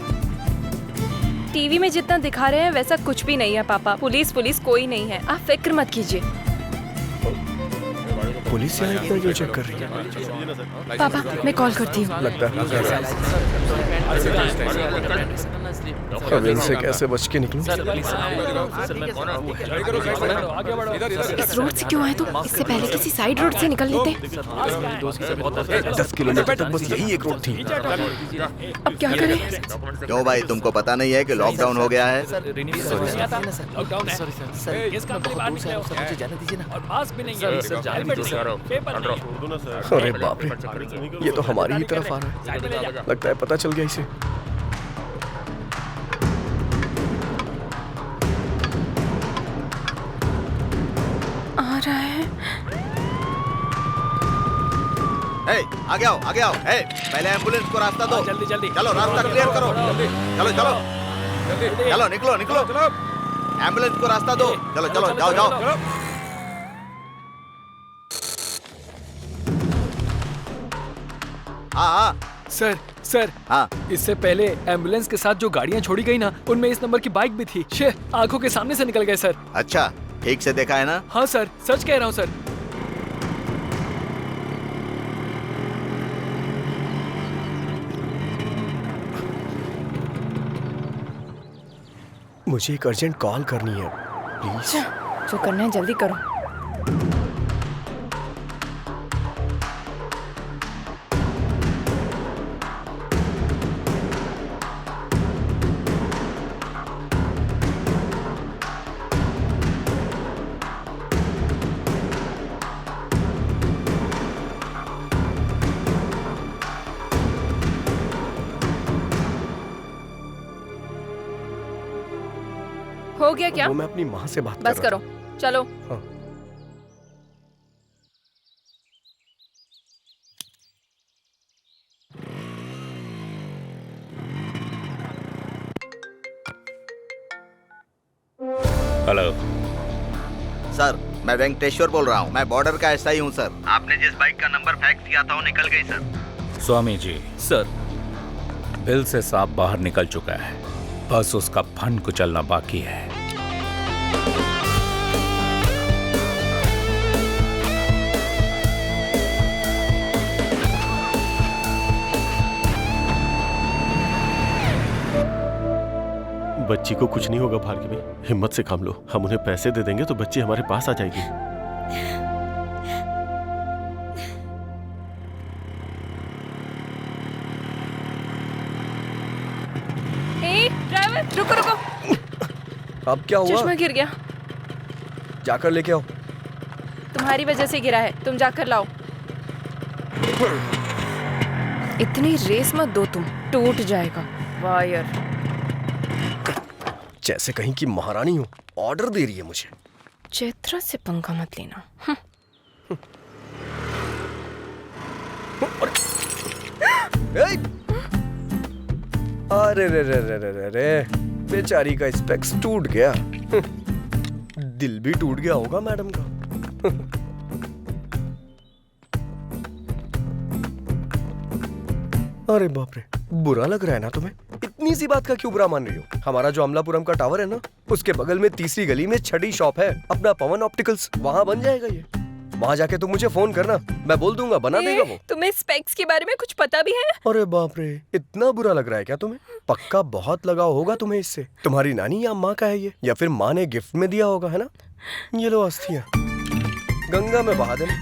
S1: टीवी में जितना दिखा रहे हैं वैसा कुछ भी नहीं है पापा। पुलिस कोई नहीं है, आप फिक्र मत कीजिए।
S2: पुलिस यहाँ इतना क्यों चेक कर रही है?
S1: पापा मैं कॉल करती हूँ।
S2: लगता है अब इनसे कैसे बच के निकलूं?
S1: इस रोड से क्यों आए तुम? इससे पहले किसी साइड रोड से निकल लेते।
S2: 10 किलोमीटर तक बस यही एक रोड थी।
S1: अब क्या करें?
S3: क्यों भाई, तुमको पता नहीं है कि लॉकडाउन हो गया है?
S2: अरे बाप रे, ये तो हमारी ही तरफ आ रहा है। लगता है पता चल गया इसे।
S1: आ रहा है।
S3: आगे आओ, आगे आओ। पहले एम्बुलेंस को रास्ता दो।
S6: जल्दी जल्दी
S3: चलो, रास्ता क्लियर करो। चलो चलो चलो, निकलो निकलो। एम्बुलेंस को रास्ता दो। चलो चलो, जाओ जाओ। हाँ हाँ
S6: सर
S3: हाँ।
S6: इससे पहले एम्बुलेंस के साथ जो गाड़ियाँ छोड़ी गई ना, उनमें इस नंबर की बाइक भी थी। शे, आंखों के सामने से निकल गए सर।
S3: अच्छा, ठीक से देखा है ना?
S6: हाँ सर, सच कह रहा हूँ सर।
S2: मुझे एक अर्जेंट कॉल करनी है, प्लीज।
S1: जो करना है जल्दी करो। हो गया क्या?
S2: वो मैं अपनी माँ से बात
S1: बस
S2: कर रहा
S1: करो, चलो।
S2: हाँ।
S7: हेलो
S3: सर, मैं वेंकटेश्वर बोल रहा हूँ। मैं बॉर्डर का एसआई हूँ सर। आपने जिस बाइक का नंबर फैक्स किया था वो निकल गई sir.
S7: Swami ji,
S6: sir
S7: bill से सांप बाहर निकल चुका है, बस उसका फंड कुचलना बाकी है।
S11: बच्ची को कुछ नहीं होगा भार्गवी, हिम्मत से काम लो। हम उन्हें पैसे दे देंगे तो बच्ची हमारे पास आ जाएगी।
S1: ड्राइवर रुको रुको।
S2: अब क्या हुआ?
S1: चश्मा गिर गया।
S2: जाकर लेके आओ।
S1: तुम्हारी वजह से गिरा है, तुम जाकर लाओ। इतनी रेस मत दो, तुम टूट जाएगा वायर।
S2: जैसे कहीं की महारानी हो, ऑर्डर दे रही है मुझे।
S1: चैत्रा से पंगा मत लेना।
S2: अरे रे रे रे रे रे रे, बेचारी का स्पेक्स टूट गया। दिल भी टूट गया होगा मैडम का। अरे बाप रे, बुरा लग रहा है ना तुम्हें? इतनी सी बात का क्यों बुरा मान रही हो? हमारा जो अमलापुरम का टावर है ना, उसके बगल में तीसरी गली में छठी शॉप है अपना पवन ऑप्टिकल्स, वहाँ बन जाएगा ये। वहाँ जाके तुम मुझे फोन करना, मैं बोल दूंगा, बना देगा वो।
S1: तुम्हें स्पेक्स के बारे में कुछ पता भी है?
S2: अरे बाप रे, इतना बुरा लग रहा है क्या तुम्हें? पक्का बहुत लगाव होगा तुम्हें इससे। तुम्हारी नानी या माँ का है ये, या फिर माँ ने गिफ्ट में दिया होगा, है ना? ये लो अस्थियाँ, गंगा में बहा देना।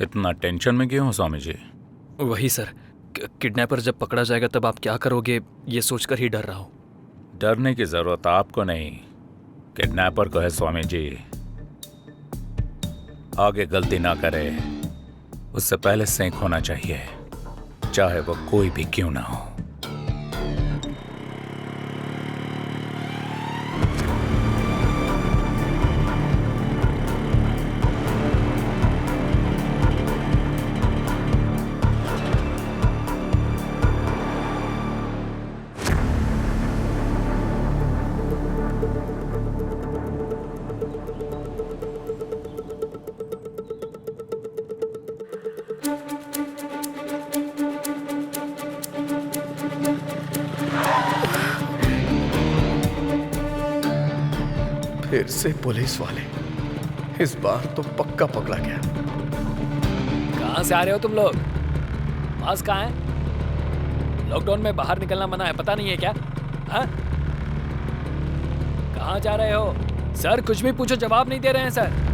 S7: इतना टेंशन में क्यों हो स्वामी जी?
S6: वही सर, किडनैपर जब पकड़ा जाएगा तब आप क्या करोगे, ये सोचकर ही डर रहा हूँ।
S7: डरने की जरूरत आपको नहीं, किडनैपर को है स्वामी जी। आगे गलती ना करे उससे पहले सेंक होना चाहिए, चाहे वो कोई भी क्यों ना हो।
S2: फिर से पुलिस वाले, इस बार तो पक्का पकड़ा गया।
S6: कहाँ से आ रहे हो तुम लोग? पास कहाँ है? लॉकडाउन में बाहर निकलना मना है, पता नहीं है क्या? हाँ? कहाँ जा रहे हो? सर कुछ भी पूछो जवाब नहीं दे रहे हैं सर।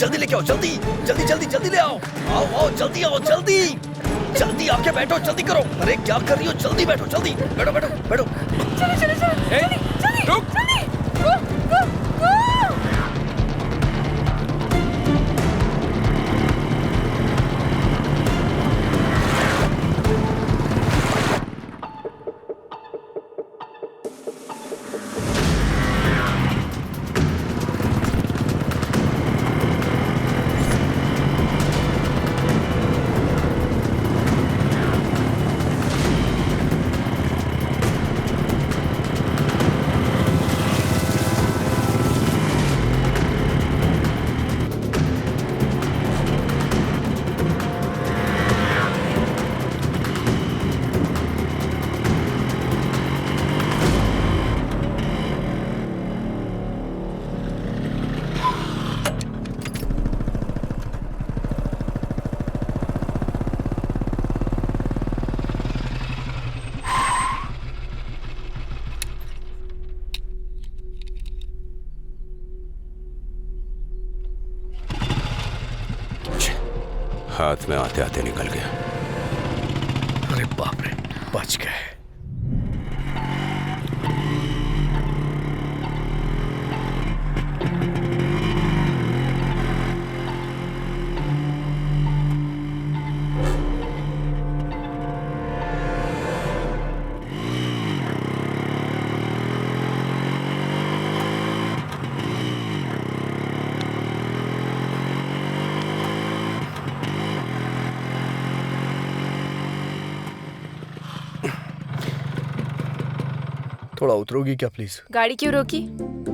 S2: जल्दी लेके आओ, जल्दी जल्दी जल्दी जल्दी ले आओ। आओ आओ जल्दी आओ, जल्दी जल्दी आके बैठो, जल्दी करो। अरे क्या कर रही हो? जल्दी बैठो, जल्दी बैठो बैठो बैठो।
S1: चलो चलो चलो जल्दी जल्दी गो गो गो।
S8: हाथ में आते आते निकल गया।
S2: अरे बाप रे, बच गए। थोड़ा उतरोगी क्या प्लीज?
S1: गाड़ी क्यों रोकी?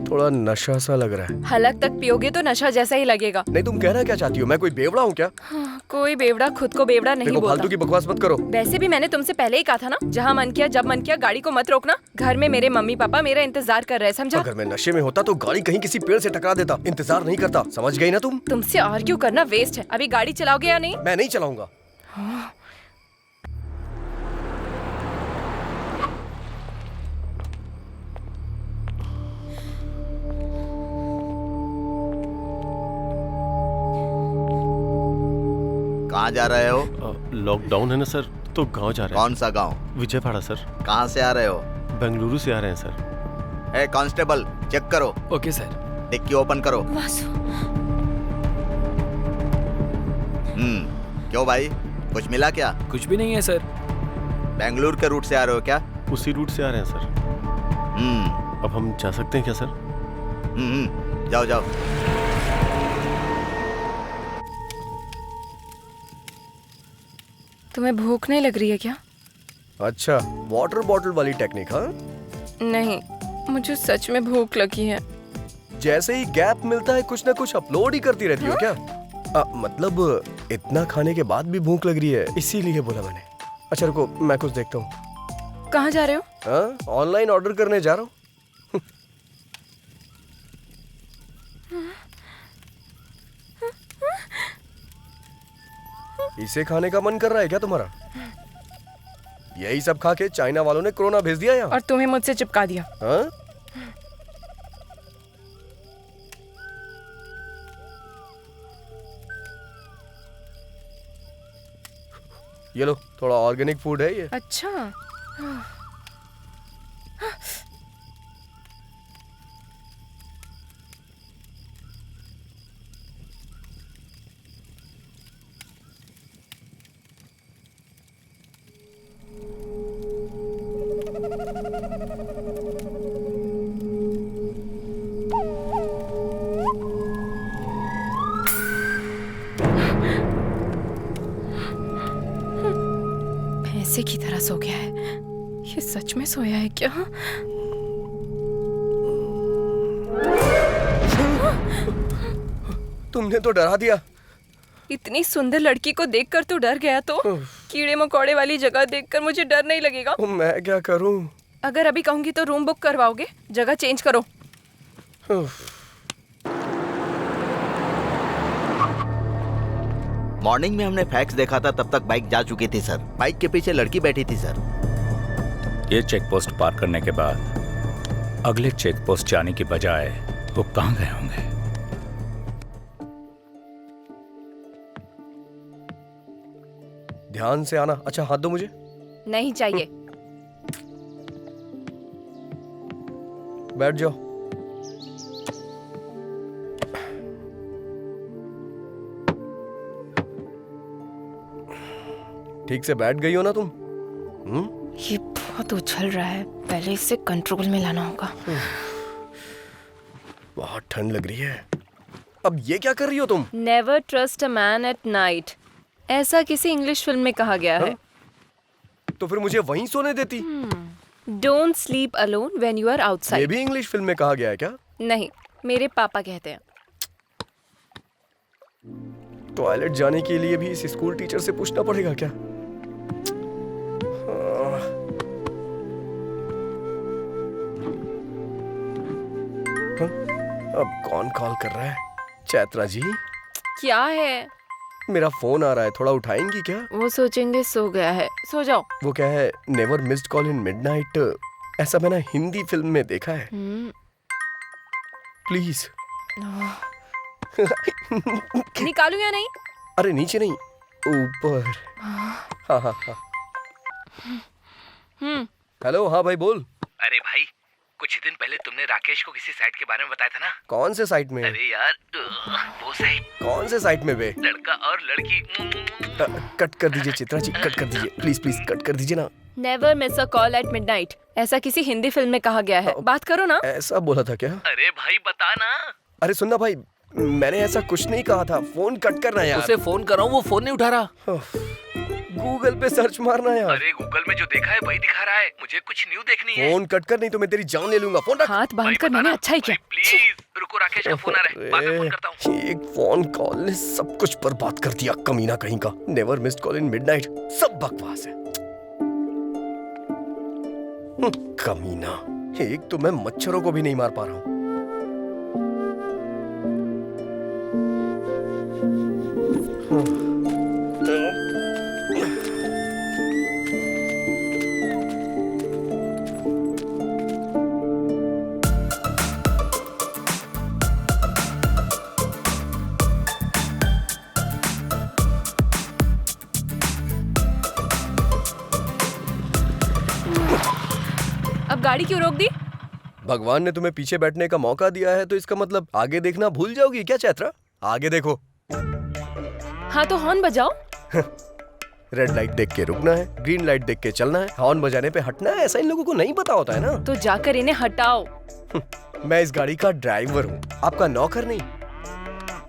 S2: थोड़ा नशा सा लग रहा है।
S1: हलक तक पियोगे तो नशा जैसा ही लगेगा।
S2: नहीं, तुम कहना क्या चाहती हो? मैं कोई बेवड़ा हूँ क्या?
S1: हाँ, कोई बेवड़ा खुद को बेवड़ा नहीं
S2: देखो,
S1: बोलता।
S2: फालतू की बकवास मत करो।
S1: वैसे भी मैंने तुमसे पहले ही कहा था ना, जहाँ मन किया जब मन किया गाड़ी को मत रोकना। घर में मेरे मम्मी पापा मेरा इंतजार कर रहे हैं, समझा?
S2: अगर मैं नशे में होता तो गाड़ी कहीं किसी पेड़ से टकरा देता, इंतजार नहीं करता। समझ गई ना तुम?
S1: तुमसे आर्ग्यू करना वेस्ट है। अभी गाड़ी चलाओगे या नहीं?
S2: मैं नहीं चलाऊंगा।
S3: कहाँ जा रहे हो?
S11: लॉकडाउन है ना सर, तो गांव जा रहे हैं।
S3: कौन सा गांव?
S11: विजयवाड़ा सर।
S3: कहाँ से आ रहे हो?
S11: बेंगलुरु से आ रहे हैं सर।
S3: ए कांस्टेबल, चेक करो।
S6: Okay sir.
S3: डिक्की ओपन करो। क्यों भाई, कुछ मिला क्या?
S6: कुछ भी नहीं है सर।
S3: बेंगलुरु के रूट से आ रहे हो क्या?
S11: उसी रूट से आ रहे हैं सर। अब हम जा सकते हैं क्या सर?
S3: जाओ जाओ।
S1: तुम्हें भूख नहीं लग रही है क्या?
S2: अच्छा, वाटर बॉटल वाली टेक्निक? हाँ,
S1: नहीं, मुझे सच में भूख लगी है।
S2: जैसे ही गैप मिलता है कुछ ना कुछ अपलोड ही करती रहती हो क्या? मतलब इतना खाने के बाद भी भूख लग रही है, इसीलिए बोला मैंने। अच्छा रुको, मैं कुछ देखता हूँ।
S1: कहाँ जा रहे हो?
S2: हाँ, ऑनलाइन ऑर्डर करने जा रहा हूँ। इसे खाने का मन कर रहा है क्या तुम्हारा? यही सब खा के चाइना वालों ने कोरोना भेज दिया यहाँ।
S1: और तुम्हें मुझसे चिपका दिया।
S2: हाँ? ये लो, थोड़ा ऑर्गेनिक फूड है ये।
S1: अच्छा। भैंसे की तरह सो गया है। ये सच में सोया है क्या?
S2: तुमने तो डरा दिया।
S1: इतनी सुंदर लड़की को देखकर तो डर गया, तो कीड़े मकोड़े वाली जगह देखकर मुझे डर नहीं लगेगा?
S2: मैं क्या करूं?
S1: अगर अभी कहूंगी तो रूम बुक करवाओगे? जगह चेंज करो।
S3: मॉर्निंग में हमने फैक्स देखा था, तब तक बाइक जा चुकी थी सर। बाइक के पीछे लड़की बैठी थी सर।
S7: ये चेक पोस्ट पार करने के बाद अगले चेक पोस्ट जाने की बजाय वो कहाँ गए होंगे?
S2: ध्यान से आना। अच्छा, हाथ दो मुझे।
S1: नहीं चाहिए।
S2: बैठ जाओ। ठीक से बैठ गई हो ना तुम?
S1: ये बहुत उछल रहा है, पहले इसे कंट्रोल में लाना होगा।
S2: बहुत ठंड लग रही है। अब ये क्या कर रही हो तुम?
S1: Never trust a man at night, ऐसा किसी इंग्लिश फिल्म में कहा गया है।
S2: तो फिर मुझे वहीं सोने देती।
S1: Don't sleep alone when you are outside.
S2: ये भी इंग्लिश फिल्म में कहा गया है क्या?
S1: नहीं, मेरे पापा कहते हैं।
S2: टॉयलेट जाने के लिए भी इस स्कूल टीचर से पूछना पड़ेगा क्या? अब कौन कॉल कर रहा है? चैत्रा जी?
S1: क्या है?
S2: मेरा फोन आ रहा है, थोड़ा उठाएंगी क्या?
S1: वो सोचेंगे सो गया है, सो जाओ।
S2: वो क्या है, never missed call in midnight, ऐसा मैंने हिंदी फिल्म में देखा है। प्लीज।
S1: निकालूं या नहीं?
S2: अरे नीचे नहीं, ऊपर। हाँ हाँ हाँ। हेलो, हाँ भाई बोल।
S5: अरे भाई, कुछ दिन पहले तुमने राकेश को किसी साइट के बारे में बताया था ना?
S2: कौन से साइट में?
S5: अरे यार, वो साइट।
S2: कौन से साइट में बे?
S5: लड़का और लड़की।
S2: कट कर दीजिए चित्रा जी, कट कर दीजिए प्लीज प्लीज, कट कर दीजिए ना।
S1: Never miss a call at midnight, ऐसा किसी हिंदी फिल्म में कहा गया है। बात करो ना।
S2: ऐसा बोला था क्या?
S5: अरे भाई बता ना।
S2: अरे सुनना भाई, मैंने ऐसा कुछ नहीं कहा था। फोन कट करना यार।
S5: उसे फोन कर रहा हूँ, वो फोन नहीं उठा रहा।
S2: गूगल पे सर्च मारना यार।
S5: अरे गूगल में जो देखा है वही दिखा रहा है, मुझे कुछ न्यू देखनी है।
S2: फोन कट कर, नहीं तो मैं तेरी जान ले लूंगा। फोन रख।
S1: हाथ बांध कर मैंने अच्छा ही किया।
S5: प्लीज रुको, राकेश का फोन आ रहा है, बाद में फोन करता हूँ।
S2: एक फोन कॉल ने सब कुछ बर्बाद कर दिया, कमीना कहीं का। Never missed call in midnight, सब बकवास है। कमीना, एक तो मैं मच्छरों को भी नहीं मार पा रहा हूँ।
S1: अब गाड़ी क्यों रोक दी?
S2: भगवान ने तुम्हें पीछे बैठने का मौका दिया है तो इसका मतलब आगे देखना भूल जाओगी क्या चैत्रा? आगे देखो।
S1: हाँ तो हॉर्न बजाओ।
S2: रेड लाइट देख के रुकना है, ग्रीन लाइट देख के चलना है, हॉर्न बजाने पे हटना है। ऐसा इन लोगों को नहीं पता होता है ना।
S1: तो जाकर इन्हें हटाओ।
S2: मैं इस गाड़ी का ड्राइवर हूँ, आपका नौकर नहीं।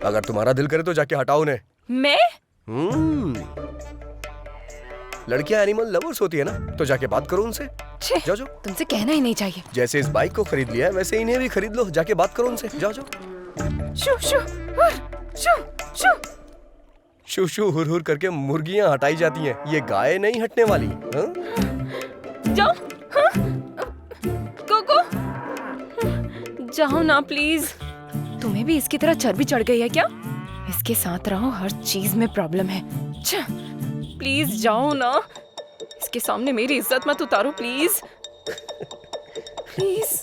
S2: अगर तुम्हारा दिल करे तो जाके हटाओ उन्हें।
S1: मैं?
S2: लड़कियां एनिमल लवर्स होती है ना, तो जाके बात करो उनसे। जाओ जाओ।
S1: तुमसे कहना ही नहीं चाहिए।
S2: जैसे इस बाइक को खरीद लिया है वैसे इन्हें भी खरीद लो, जाके बात करो उनसे। जाओ जाओ।
S1: शू शू शू शू
S2: शू शू हुर हुर करके मुर्गियां हटाई जाती हैं, ये गाय नहीं हटने वाली।
S1: जाओ। हाँ? कोको जाओ ना प्लीज। तुम्हें भी इसकी तरह चर्बी चढ़ गई है क्या? इसके साथ रहो, हर चीज में प्रॉब्लम है। प्लीज जाओ ना, इसके सामने मेरी इज्जत मत उतारो प्लीज। प्लीज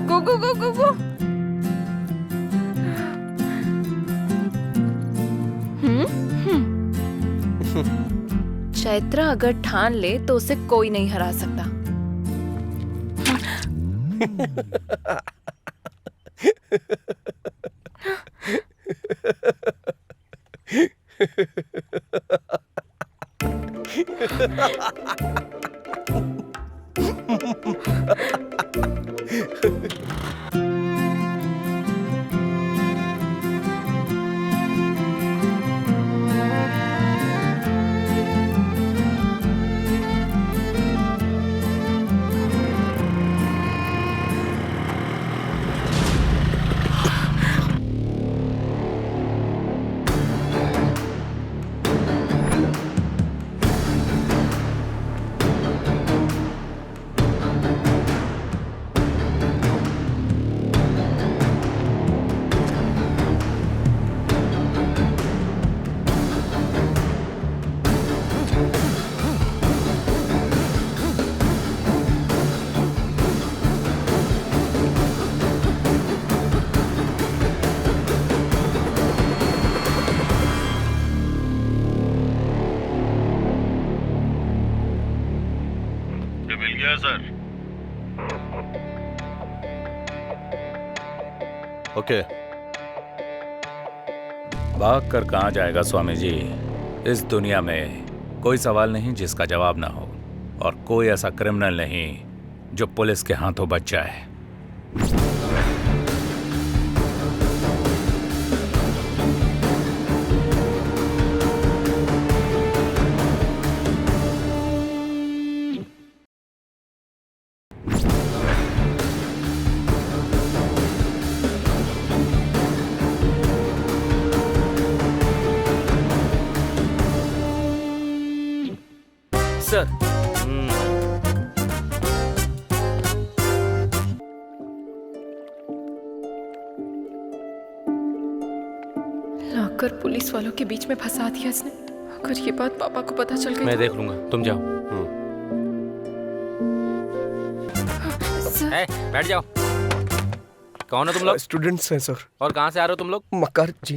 S1: गो गो गो गो गो। चैत्रा अगर ठान ले तो उसे कोई नहीं हरा सकता।
S11: सर। ओके।
S7: भाग कर कहाँ जाएगा स्वामी जी? इस दुनिया में कोई सवाल नहीं जिसका जवाब ना हो, और कोई ऐसा क्रिमिनल नहीं जो पुलिस के हाथों बच जाए।
S12: सर।
S1: लाकर पुलिस वालों के बीच में फंसा दिया इसने। अगर ये बात पापा को पता चल गई
S12: मैं
S1: तो...
S12: देख लूंगा, तुम जाओ। बैठ जाओ। कौन हो तुम लोग?
S2: स्टूडेंट्स हैं सर।
S12: और कहाँ से आ रहे हो तुम लोग?
S2: मक्कार जी।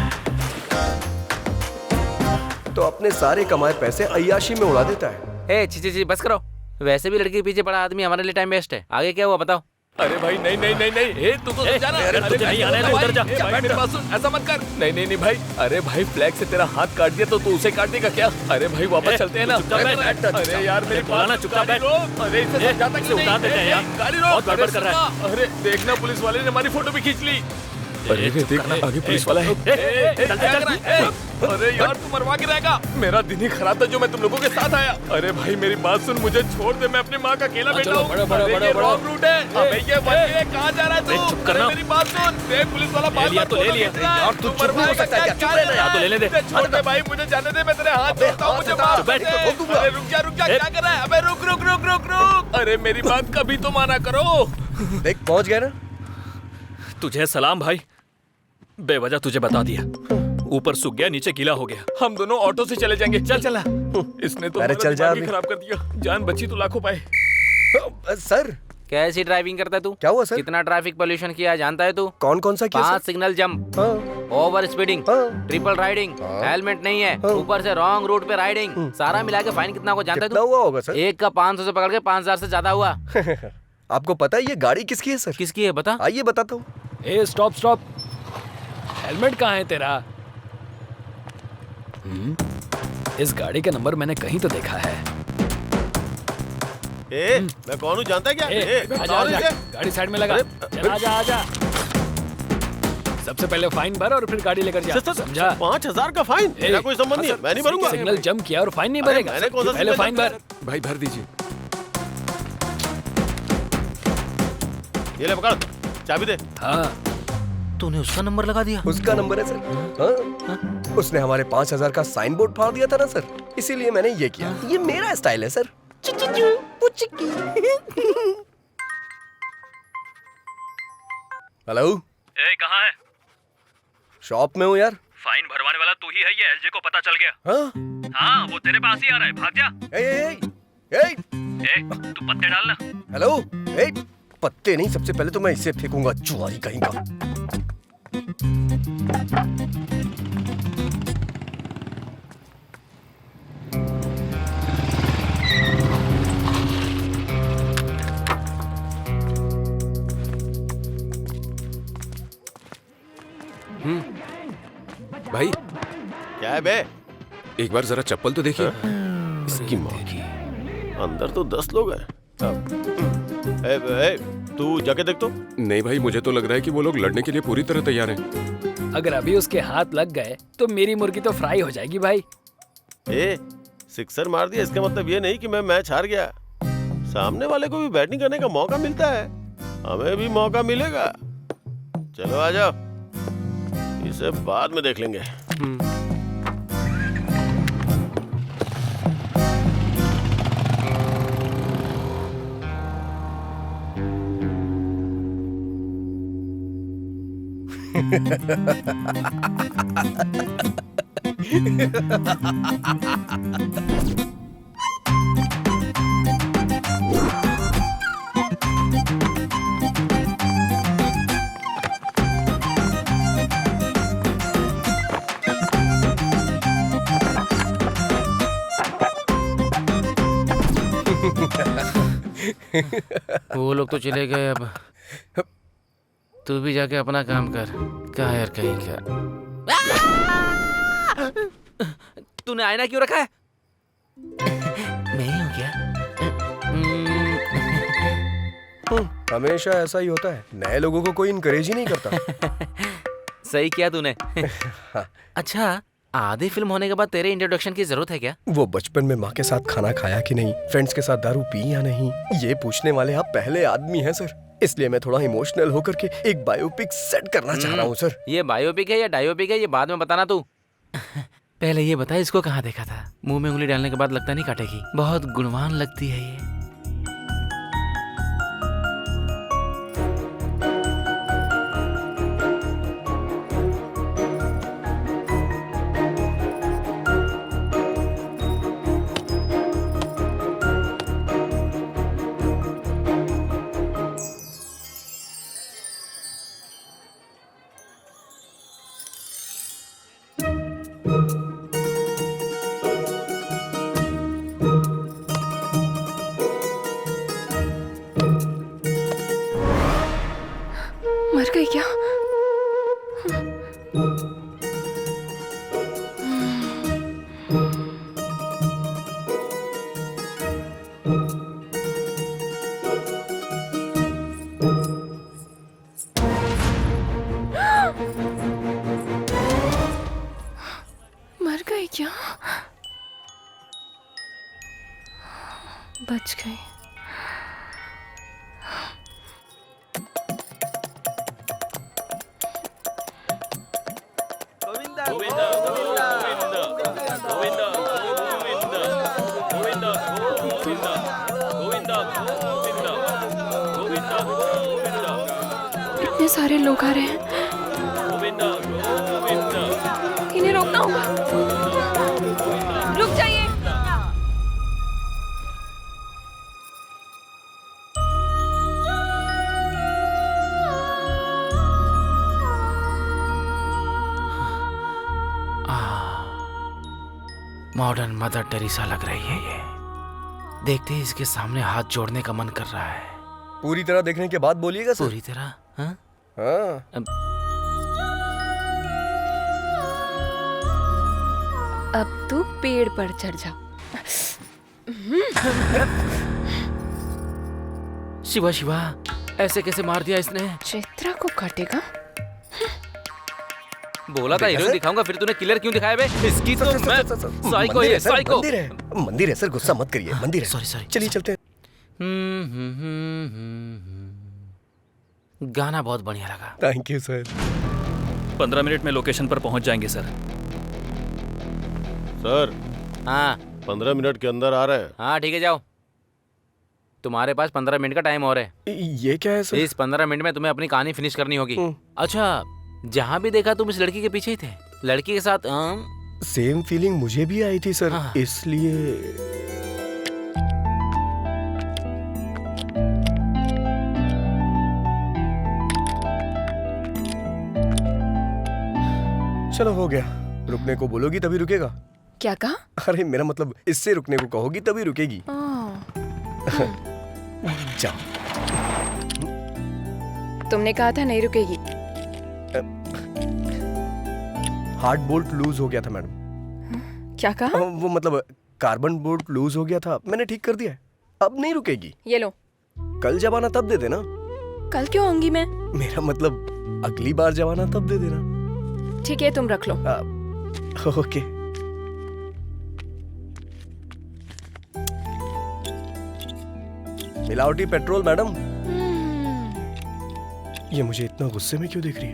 S2: तो अपने सारे कमाए पैसे अय्याशी में उड़ा देता है।
S12: ए ची बस करो। वैसे भी लड़की के पीछे पड़ा आदमी हमारे लिए टाइम वेस्ट है। आगे क्या हुआ बताओ।
S5: अरे भाई नहीं नहीं नहीं नहीं, ए तू तो समझा ना।
S4: अरे तुझे नहीं आना है तो उधर जा।
S5: भाई मेरी बात सुन, ऐसा मत कर। नहीं नहीं नहीं भाई, अरे भाई फ्लैग से तेरा हाथ काट दिया तो तू उसे काट देगा क्या? अरे भाई वापस चलते हैं ना। अरे यार मेरी
S4: बोला ना चुपचाप बैठ।
S5: अरे इसे समझाता क्यों नहीं?
S4: उतार देते हैं यार,
S5: गाड़ी रोक।
S4: बहुत गड़बड़ कर रहा है।
S5: अरे देखना पुलिस वाले ने हमारी फोटो भी खींच ली। अरे देख आगे पुलिस वाला है। अरे यार तू मरवा के रहेगा। मेरा दिन ही खराब था जो मैं तुम लोगों के साथ आया। अरे भाई मेरी बात सुन, मुझे छोड़ दे, मैं अपनी माँ का अकेला बेटा हूँ। रॉन्ग रूट है। अबे ये कहाँ जा रहा है तू?
S4: चुप करना।
S5: मेरी बात सुन, देख पुलिस वाला
S4: ले लिया तो ले लिया।
S2: यार तू चुप नहीं हो सकता क्या? चुप रहना यार।
S4: तो लेने दे।
S5: छोड़ दे भाई, मुझे जाने दे, मैं तेरे हाथ जोड़ता हूँ, मुझे माफ
S4: बैठ।
S5: कर दे। अरे रुक जा क्या कर रहा है? अबे रुक रुक रुक रुक रुक। अरे मेरी बात कभी तो माना करो।
S2: देख पहुंच गया ना।
S4: तुझे सलाम भाई, बेवजह तुझे बता दिया। ऊपर सूख गया, नीचे गीला हो गया।
S5: हम दोनों ऑटो से चले जाएंगे। चल चला। इसने तो
S2: अरे
S5: मेरा
S2: चल जा
S5: दिमाग ही
S2: अभी।
S5: खराब कर दिया। जान बची तो लाखों पाए।
S2: सर
S12: कैसी ड्राइविंग करता है तू?
S2: क्या हुआ सर?
S12: कितना ट्रैफिक पोल्यूशन किया जानता है तू?
S2: कौन कौन सा किया
S12: 5
S2: सर?
S12: सिग्नल जंप,
S2: हाँ,
S12: ओवर स्पीडिंग,
S2: हाँ।
S12: ट्रिपल राइडिंग, हेलमेट नहीं है, ऊपर से रॉन्ग रूट पे राइडिंग, सारा मिला के फाइन कितना को जानता है
S2: कितना
S12: तू?
S2: हुआ होगा सर?
S12: एक का 500 से पकड़ के 5000 से ज्यादा हुआ।
S2: आपको पता है ये गाड़ी किसकी है सर?
S12: किसकी है बता?
S2: आइए बताता हूँ।
S6: ए स्टॉप स्टॉप, हेलमेट कहाँ है तेरा? इस गाड़ी का नंबर मैंने कहीं तो देखा है।
S11: मैं कौन हूँ जानता है क्या?
S6: आजा आजा, गाड़ी साइड में लगा। चल आजा आजा। सबसे पहले फाइन भर और फिर गाड़ी लेकर जा, समझा?
S11: 5000 का फाइन? मेरा कोई संबंध नहीं है, मैं नहीं भरूंगा।
S6: सिग्नल जंप किया और फाइन नहीं भरेगा?
S11: मैंने कौन सा
S6: पहले फाइन भर।
S8: भाई भर दीजिए।
S11: ये ले पकड़, चाबी दे।
S6: हाँ
S12: तूने उसका नंबर लगा दिया?
S2: उसका नंबर है सर। हाँ? उसने हमारे 5000 का साइन बोर्ड फाड़ दिया था ना सर, इसीलिए मैंने ये किया। ये मेरा स्टाइल है सर। हेलो,
S4: ए कहाँ है?
S2: शॉप में हूँ यार।
S4: फाइन भरवाने वाला तू ही है, ये एलजे को पता चल गया।
S2: हाँ?
S4: हाँ वो तेरे पास ही आ रहा है, भाग जा।
S2: ए,
S4: तू पत्ते डालना।
S2: हेलो, ए, पत्ते नहीं, सबसे पहले तो मैं इसे फेंकूंगा, जुआरी कहीं का।
S8: भाई
S11: क्या है बे?
S8: एक बार जरा चप्पल तो देखिए।
S11: इसकी माँ की। अंदर तो 10 लोग हैं। तू जाके देख तो।
S8: नहीं भाई, मुझे तो लग रहा है कि वो लोग लड़ने के लिए पूरी तरह तैयार हैं।
S6: अगर अभी उसके हाथ लग गए तो मेरी मुर्गी तो फ्राई हो जाएगी भाई।
S11: सिक्सर मार दिया इसका मतलब ये नहीं कि मैं मैच हार गया। सामने वाले को भी बैटिंग करने का मौका मिलता है, हमें भी मौका मिलेगा। चलो आ जाओ, इसे बाद में देख लेंगे।
S12: वो लोग तो चले गए, अब तू भी जाके अपना काम कर। क्या यार कहीं क्या। तूने आईना क्यों रखा है? मैं ही हूँ क्या?
S2: हमेशा ऐसा ही होता है, नए लोगों को कोई इनकरेज ही नहीं करता।
S12: सही किया तूने। अच्छा, आधी फिल्म होने के बाद तेरे इंट्रोडक्शन की जरूरत है क्या?
S2: वो बचपन में माँ के साथ खाना खाया कि नहीं, फ्रेंड्स के साथ दारू पी या नहीं, ये पूछने वाले आप पहले आदमी हैं सर। इसलिए मैं थोड़ा इमोशनल होकर के एक बायोपिक सेट करना चाह रहा हूँ सर।
S12: ये बायोपिक है या डायोपिक है, ये बाद में बताना तू। पहले ये बता, इसको कहाँ देखा था? मुंह में उंगली डालने के बाद लगता नहीं काटेगी। बहुत गुणवान लगती है ये।
S1: मर गई क्या? मर गई क्या? बच गई। इतने सारे लोग आ रहे हैं, इन्हें रोकना होगा। रुक जाइए।
S12: मॉडर्न मदर टेरेसा लग रही है ये। देखते ही इसके सामने हाथ जोड़ने का मन कर रहा है।
S2: पूरी तरह देखने के बाद बोलिएगा सर।
S12: पूरी तरह? हाँ?
S2: हाँ।
S1: अब तू पेड़ पर चढ़ जा।
S12: शिवा शिवा, ऐसे कैसे मार दिया इसने?
S1: चित्रा को काटेगा?
S12: बोला था हीरोइन दिखाऊंगा, फिर तूने किलर क्यों दिखाया बे? इसकी तो मैं साइको है, साइको।
S2: मंदिर है सर, गुस्सा मत करिए, मंदिर है।
S12: Sorry sorry.
S2: चलिए चलते हैं।
S12: गाना बहुत बढ़िया लगा।
S2: Thank you sir.
S4: 15 मिनट में लोकेशन पर पहुंच जाएंगे सर।
S11: सर
S12: हाँ
S11: 15 मिनट के अंदर आ रहे हैं।
S12: हाँ ठीक है, जाओ। तुम्हारे पास 15 मिनट का टाइम और है।
S2: ये क्या है सर?
S12: इस 15 मिनट में तुम्हें अपनी कहानी फिनिश करनी होगी। अच्छा, जहाँ भी देखा तुम इस लड़की के पीछे ही थे, लड़की के साथ।
S2: सेम फीलिंग मुझे भी आई थी सर।
S12: हाँ।
S2: इसलिए चलो हो गया। रुकने को बोलोगी तभी रुकेगा।
S1: क्या कहा?
S2: अरे मेरा मतलब इससे रुकने को कहोगी तभी रुकेगी। जाओ।
S1: तुमने कहा था नहीं रुकेगी।
S2: हार्ड बोल्ट लूज हो गया था मैडम।
S1: क्या कहा?
S2: वो मतलब कार्बन बोल्ट लूज हो गया था, मैंने ठीक कर दिया है। अब नहीं रुकेगी।
S1: ये लो।
S2: कल जब आना तब दे देना।
S1: कल क्यों आऊंगी मैं?
S2: मेरा मतलब अगली बार जब आना तब दे देना।
S1: ठीक है, तुम रख लो।
S2: ओके। मिलावटी पेट्रोल मैडम। ये मुझे इतना गुस्से में क्यों देख रही है?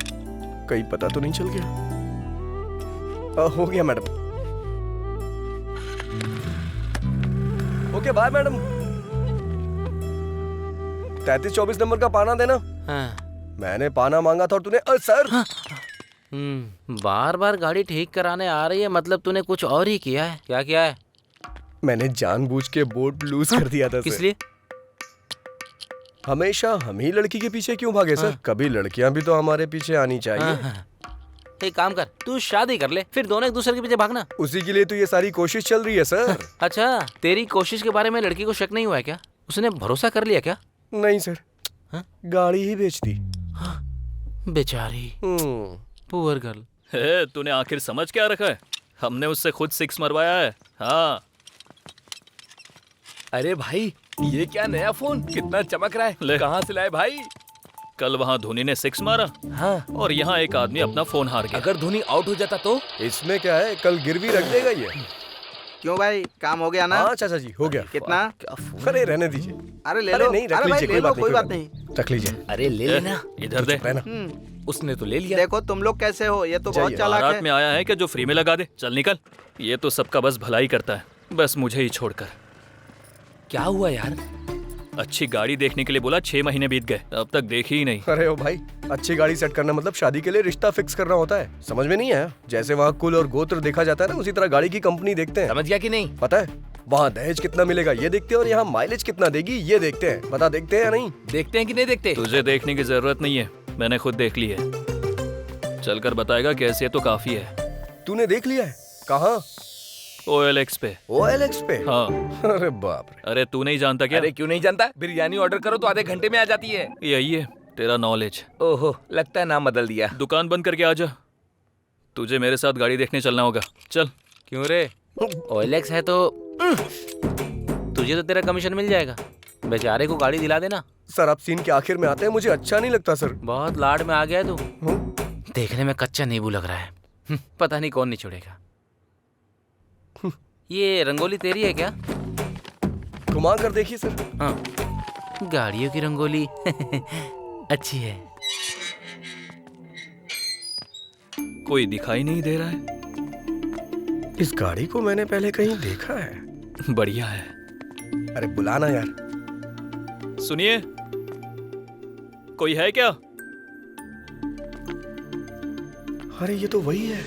S2: कहीं पता तो नहीं चल गया? हो गया madam. Okay bye madam. 3324 number का पाना देना।
S12: हाँ।
S2: मैंने पाना मांगा था और तूने सर।
S12: हाँ। बार बार गाड़ी ठीक कराने आ रही है, मतलब तूने कुछ और ही किया है। क्या किया है?
S2: मैंने जानबूझ के बोर्ड लूज कर दिया था।
S12: किस लिए?
S2: हमेशा हम ही लड़की के पीछे क्यों भागे सर? कभी लड़कियां भी तो हमारे पीछे आनी चाहिए।
S12: एक काम कर, तू शादी कर ले, फिर दोनों एक दूसरे के पीछे भागना।
S2: उसी के लिए तो ये सारी कोशिश चल रही है सर।
S12: अच्छा, तेरी कोशिश के बारे में लड़की को शक नहीं हुआ है क्या? उसने भरोसा कर लिया क्या?
S2: नहीं सर। गाड़ी ही बेच दी।
S12: बेचारी पुअर गर्ल।
S4: तूने आखिर समझ क्या रखा है? हमने उससे खुद 6 मरवाया है। हाँ।
S5: अरे भाई, ये क्या नया फोन, कितना चमक रहा है। कहाँ से लाए भाई?
S4: कल वहाँ धोनी ने 6 मारा।
S5: हाँ।
S4: और यहाँ एक आदमी अपना फोन हार गया।
S5: अगर धोनी आउट हो जाता तो?
S2: इसमें क्या है, कल गिरवी रख देगा ये।
S3: क्यों भाई, काम हो गया ना?
S2: हाँ चाचा जी, हो गया।
S3: कितना?
S2: अरे रहने दीजिए।
S3: अरे ले लो।
S2: नहीं, रख
S3: अरे भाई
S2: लीजिए,
S3: ले लो, कोई बात नहीं।
S2: रख लीजिए।
S5: अरे ले लेना।
S4: इधर दे।
S5: उसने तो ले लिया।
S3: देखो तुम लोग कैसे हो, ये तो बहुत चालाक है।
S4: रात में आया है कि जो फ्री में लगा दे। चल निकल। ये तो सबका बस भलाई करता है, बस मुझे ही छोड़कर।
S5: क्या हुआ यार?
S4: अच्छी गाड़ी देखने के लिए बोला, 6 महीने बीत गए, अब तक देखी ही नहीं।
S2: अरे ओ भाई, अच्छी गाड़ी सेट करना मतलब शादी के लिए रिश्ता फिक्स करना होता है। समझ में नहीं आया? जैसे वहाँ कुल और गोत्र देखा जाता है ना, उसी तरह गाड़ी की कंपनी देखते हैं।
S5: समझ गया कि नहीं?
S2: पता है, वहाँ दहेज कितना मिलेगा ये देखते हैं और यहाँ माइलेज कितना देगी ये देखते हैं। पता देखते हैं या नहीं?
S5: देखते हैं कि नहीं देखते?
S4: तुझे देखने की जरूरत नहीं है, मैंने खुद देख ली है। चलकर बताएगा कैसी है तो काफी है।
S2: तूने देख लिया है? कहाँ?
S4: OLX पे।
S2: OLX पे?
S4: हाँ।
S2: अरे बाप रे।
S4: अरे तू नहीं जानता क्या?
S5: अरे क्यों नहीं जानता? बिरयानी ऑर्डर करो तो आधे घंटे में आ जाती है।
S4: यही है, तेरा नॉलेज।
S5: ओहो, लगता है नाम बदल दिया।
S4: दुकान बंद करके आ जा, तुझे मेरे साथ गाड़ी देखने चलना होगा। चल।
S12: क्यों रे? OLX है तो तुझे तो तेरा कमीशन मिल जाएगा। बेचारे को गाड़ी दिला देना।
S2: सर आप सीन के आखिर में आते हैं, मुझे अच्छा नहीं लगता सर।
S12: बहुत लाड में आ गया है तू। देखने में कच्चा नींबू लग रहा है। पता नहीं कौन निचोड़ेगा। ये रंगोली तेरी है क्या?
S2: घुमा कर देखिए सर।
S12: हाँ, गाड़ियों की रंगोली अच्छी है।
S4: कोई दिखाई नहीं दे रहा है।
S2: इस गाड़ी को मैंने पहले कहीं देखा है।
S4: बढ़िया है।
S2: अरे बुलाना यार।
S4: सुनिए, कोई है क्या?
S2: अरे ये तो वही है।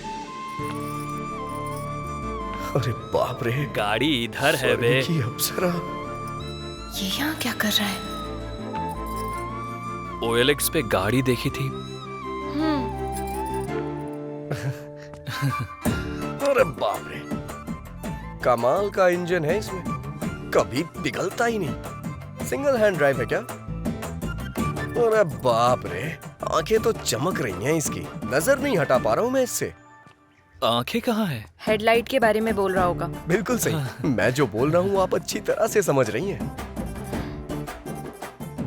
S2: अरे बाप रे,
S4: गाड़ी इधर है बे।
S2: स्वर्ग की अप्सरा।
S1: ये यहाँ क्या कर रहा है?
S4: OLX पे गाड़ी देखी थी।
S2: अरे बाप रे, कमाल का इंजन है इसमें, कभी पिघलता ही नहीं। सिंगल हैंड ड्राइव है क्या? अरे बाप रे, आंखें तो चमक रही हैं इसकी, नजर नहीं हटा पा रहा हूं मैं इससे।
S4: आंखें कहाँ है?
S1: हेडलाइट के बारे में बोल रहा होगा।
S2: बिल्कुल सही। मैं जो बोल रहा हूँ आप अच्छी तरह से समझ रही हैं।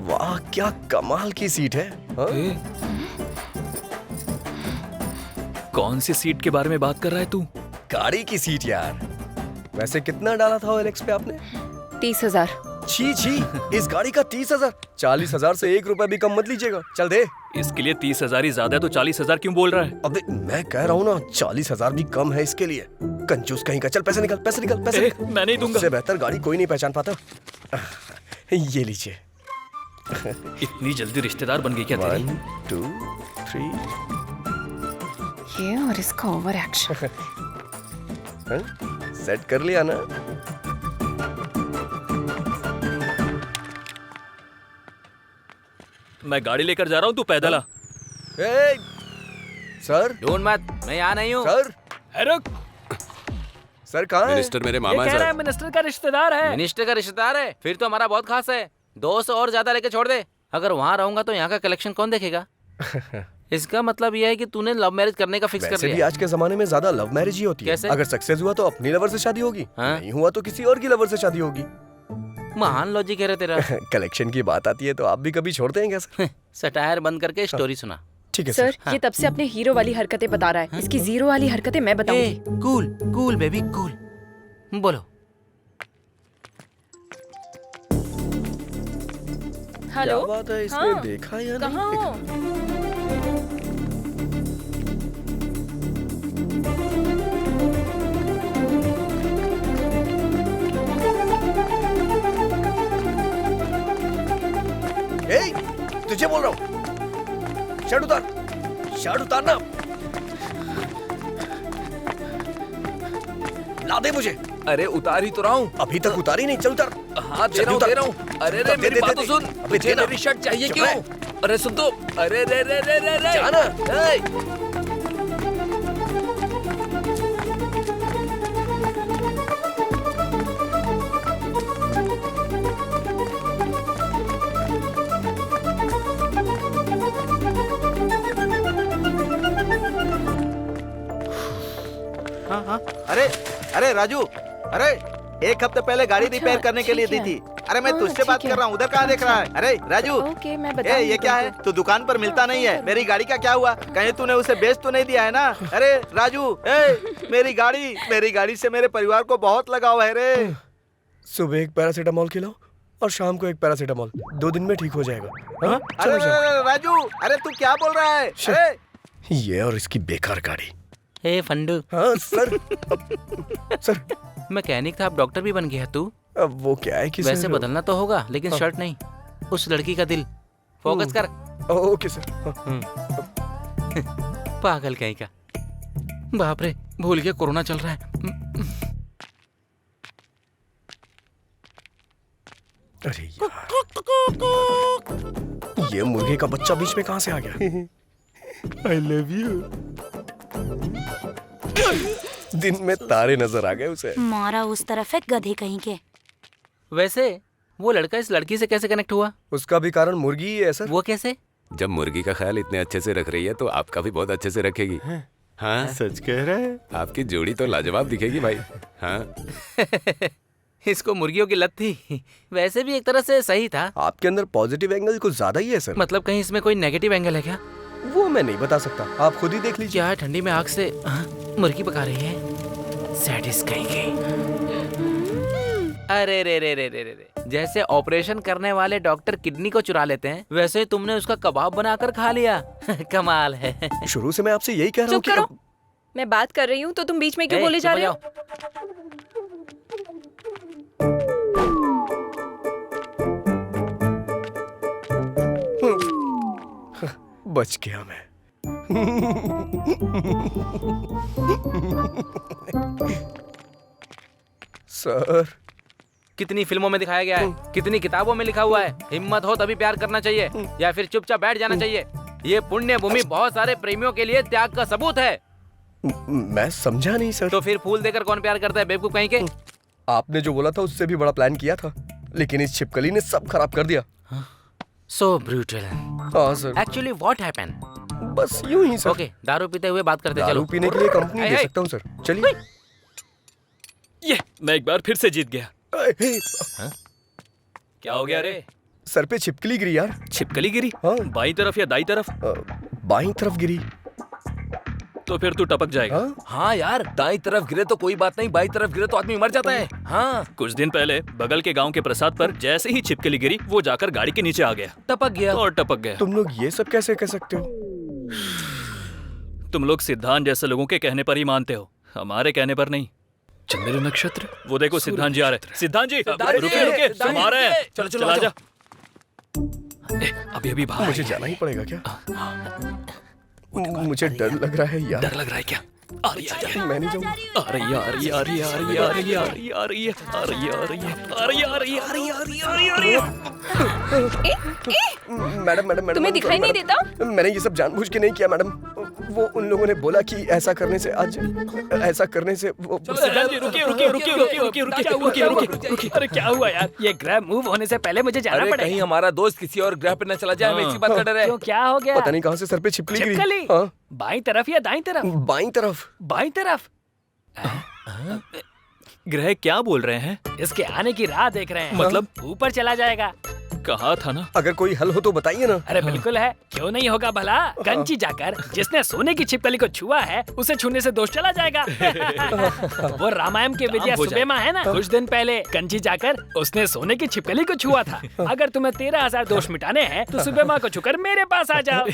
S2: वाह क्या कमाल की सीट है। हाँ?
S4: कौन सी सीट के बारे में बात कर रहा है तू?
S2: गाड़ी की सीट यार। वैसे कितना डाला था OLX पे आपने?
S1: 30,000।
S2: छी छी, इस गाड़ी का 30,000। 40,000 से 1 रुपया भी कम मत लीजिएगा। चल दे।
S4: इसके लिए 30,000 ही ज्यादा है तो 40,000 क्यों बोल रहा है?
S2: अबे मैं कह रहा हूँ ना, 40,000 भी कम है इसके लिए। कंजूस कहीं का। चल पैसे निकल, पैसे निकल, पैसे निकल।
S4: मैं नहीं दूंगा।
S2: इससे बेहतर गाड़ी कोई नहीं पहचान पाता। ये लीजिए।
S4: इतनी जल्दी रिश्तेदार बन गई क्या तेरी?
S2: 1 2 3।
S1: ये और इसका ओवर एक्शन।
S2: सेट कर लिया ना?
S4: मैं गाड़ी लेकर जा रहा हूँ, तू पैदल आ।
S2: सर
S12: ढूंढ मत, मैं यहाँ नहीं हूँ।
S2: सर
S4: रुक।
S2: सर कहाँ है?
S8: मिनिस्टर मेरे
S6: ये
S8: मामा
S6: कह
S8: है
S6: रहा है
S8: सर।
S6: मिनिस्टर का रिश्तेदार है।
S12: मिनिस्टर का रिश्तेदार है? फिर तो हमारा बहुत खास है। 200 और ज्यादा लेके छोड़ दे। अगर वहाँ रहूंगा तो यहाँ का कलेक्शन कौन देखेगा? इसका मतलब यह है कि तूने लव मैरिज करने का फिक्स कर
S2: वैसे भी
S12: लिया।
S2: आज के जमाने में ज्यादा लव मैरिज ही होती है।
S12: कैसे?
S2: अगर सक्सेस हुआ तो अपनी लवर से शादी होगी,
S12: हाँ?
S2: नहीं हुआ तो किसी और की लवर से शादी होगी।
S12: महान लॉजिक है रे तेरा।
S2: कलेक्शन की बात आती है तो आप भी कभी छोड़ते हैं क्या सर?
S12: सटायर बंद करके स्टोरी सुना।
S2: ठीक है
S1: सर,
S2: सर।
S1: ये तब से अपने हीरो वाली हरकतें बता रहा है। इसकी जीरो वाली हरकतें मैं बताऊंगी।
S12: Cool cool baby cool. बोलो।
S1: हेलो,
S2: क्या बात है, इसने
S1: हाँ,
S2: देखा या नहीं
S1: कहाँ
S2: देखा?
S1: हो?
S2: तुझे बोल रहा हूँ, शर्ट उतार, शर्ट उतारना। ला दे मुझे।
S5: अरे उतार ही तो रहा हूँ।
S2: अभी तक उतारी नहीं, चल उतार।
S5: हाँ दे रहा हूँ, दे रहा हूँ। अरे रे मेरी बात तो सुन।
S2: अबे
S5: तुझे
S2: देना।
S5: मेरी शर्ट चाहिए
S2: चुप
S5: क्यों?
S2: रह।
S5: अरे सुन तो। अरे रे रे रे रे रे।
S2: जाना।
S3: हाँ हाँ। अरे अरे राजू, अरे 1 हफ्ते पहले गाड़ी
S1: अच्छा,
S3: रिपेयर करने के लिए
S1: ठीक
S3: दी
S1: है।
S3: थी। अरे मैं
S1: हाँ,
S3: तुझसे बात
S1: ठीक
S3: कर
S1: है।
S3: रहा हूँ, उधर कहाँ देख रहा है? अरे राजू,
S1: ओके, मैं
S3: ए
S1: बताऊंगी
S3: ये क्या है?
S1: तुमको।
S3: तू दुकान पर मिलता नहीं है। मेरी गाड़ी का क्या हुआ? कहीं तूने उसे बेच तो नहीं दिया है ना? अरे राजू, मेरी गाड़ी से मेरे परिवार को बहुत लगाव है रे।
S2: सुबह एक पैरासीटामोल खिलाओ और शाम को एक पैरासीटामोल, 2 दिन में ठीक हो जाएगा। हाँ?
S3: अरे
S2: चलो जाओ।
S3: अरे, राजू, अरे तू क्या बोल रहा है? अरे
S2: ये और इसकी बेकार गाड़ी।
S12: ए फंडू।
S2: हाँ सर। सर
S12: मैकेनिक था, अब डॉक्टर भी बन गया तू।
S2: अब वो क्या है कि
S12: वैसे
S2: सर,
S12: बदलना तो होगा, लेकिन
S2: हाँ।
S12: शर्ट नहीं, उस लड़की का दिल। फोकस कर।
S2: Okay sir. हाँ।
S12: पागल कहीं का। बाप रे, भूल गया कोरोना चल रहा है।
S2: अरे यार, ये मुर्गे का बच्चा बीच में कहाँ से आ गया? I love you। दिन में तारे नजर आ गए उसे।
S10: मारा उस तरफ है गधे कहीं के।
S12: वैसे वो लड़का इस लड़की से कैसे कनेक्ट हुआ?
S2: उसका भी कारण मुर्गी ही है सर।
S12: वो कैसे?
S8: जब मुर्गी का ख्याल इतने अच्छे से रख रही है तो आपका भी बहुत अच्छे से रखेगी। हाँ
S11: सच कह रहे हैं।
S8: आपकी जोड़ी तो लाजवाब दिखेगी भाई। हाँ
S12: इसको मुर्गियों की लत थी। वैसे भी एक तरह से सही था।
S2: आपके अंदर पॉजिटिव एंगल कुछ ज्यादा ही है सर।
S12: मतलब कहीं इसमें कोई नेगेटिव एंगल है क्या?
S2: वो मैं नहीं बता सकता, आप खुद ही देख लीजिए।
S12: क्या है ठंडी में आग से मुर्गी पका रही है? सैडिस्ट कहीं। अरे रे रे रे रे रे, जैसे ऑपरेशन करने वाले डॉक्टर किडनी को चुरा लेते हैं, वैसे तुमने उसका कबाब बनाकर खा लिया। कमाल है।
S2: शुरू से मैं आपसे यही कह रहा हूँ
S1: चुप करो। मैं बात कर रही हूँ तो तुम बीच में क्यों बोले जा रहे हो?
S2: बच गया मैं। सर
S12: कितनी फिल्मों में दिखाया गया है, कितनी किताबों में लिखा हुआ है, हिम्मत हो तभी प्यार करना चाहिए या फिर चुपचाप बैठ जाना चाहिए। ये पुण्य भूमि बहुत सारे प्रेमियों के लिए त्याग का सबूत है।
S2: मैं समझा नहीं सर।
S12: तो फिर फूल देकर कौन प्यार करता है बेवकूफ कहीं के?
S2: आपने जो बोला था उससे भी बड़ा प्लान किया था, लेकिन इस छिपकली ने सब खराब कर दिया।
S12: सो ब्रूटल।
S2: हाँ सर।
S12: Actually what happened?
S2: बस यूं ही सर।
S12: ओके, दारू पीते हुए बात करते चलो।
S2: दारू पीने के लिए कंपनी दे सकता हूँ सर, चलिए।
S4: ये मैं एक बार फिर से जीत गया। क्या हो गया रे?
S2: सर पे छिपकली गिरी यार।
S4: छिपकली गिरी?
S2: हाँ।
S4: बाईं तरफ या दाईं तरफ?
S2: बाईं तरफ गिरी।
S4: तो फिर तू टपक जाएगा।
S5: हाँ यार, दाईं तरफ गिरे तो कोई बात नहीं, बाईं तरफ गिरे तो आदमी मर जाता है। हाँ
S4: कुछ दिन पहले बगल के गांव के प्रसाद पर जैसे ही छिपकली गिरी, वो जाकर गाड़ी के नीचे आ गया,
S5: टपक गया
S4: और टपक गया।
S2: तुम लोग ये सब कैसे कह सकते हो?
S4: तुम लोग सिद्धांत जैसे लोगों के कहने पर ही मानते हो, हमारे कहने पर नहीं।
S6: चंद्र नक्षत्र।
S4: वो देखो सिद्धांत जी आ रहे। सिद्धांत जी रुके रुके, तुम आ रहे हैं।
S5: चलो
S4: चला जा। अभी अभी बाहर
S2: मुझे जाना ही पड़ेगा क्या? मुझे डर लग रहा है यार।
S4: डर लग रहा है क्या? आ रही है।
S2: मैं नहीं जाऊंगा।
S4: आ रही है, आ रही है, आ रही है, आ रही है, आ रही है, आ रही है, आ रही है, आ रही है, आ रही है, आ रही है, आ रही है, आ रही है, आ रही है, आ रही है, आ रही है।
S2: मैडम मैडम मैडम,
S1: तुम्हें दिखाई नहीं देता?
S2: मैंने ये सब जानबूझ के नहीं किया मैडम। वो उन लोगों ने बोला कि ऐसा करने से आज ऐसा करने से वो।
S4: सिद्धांत जी रुकिए रुकिए रुकिए रुकिए रुकिए रुकिए रुकिए रुकिए रुकिए। अरे क्या हुआ यार?
S6: ये ग्रह मूव होने से पहले मुझे जाना
S5: अरे
S6: पड़ेगा।
S5: कहीं हमारा दोस्त किसी और ग्रह पे न चला जाए, हमें इसी बात का डर है।
S6: क्यों, क्या हो गया?
S2: पता नहीं कहाँ से सर पे छिपकली गिरी।
S6: छिपकली?
S2: हाँ।
S6: बाईं तरफ या दाईं तरफ?
S2: बाईं तरफ।
S6: बाईं तरफ।
S4: ग्रह क्या बोल रहे हैं?
S6: इसके आने की राह देख रहे हैं।
S4: मतलब?
S6: ऊपर चला जाएगा।
S4: कहा था ना।
S2: अगर कोई हल हो तो बताइए ना।
S6: अरे बिल्कुल है, क्यों नहीं होगा भला। कंची जाकर जिसने सोने की छिपकली को छुआ है, उसे छूने से दोष चला जाएगा। वो रामायण के विजय सुबेमा है ना, कुछ दिन पहले कंची जाकर उसने सोने की छिपकली को छुआ था। अगर तुम्हें 13,000 दोष मिटाने हैं तो सुबेमा को छूकर मेरे पास आ जाओ।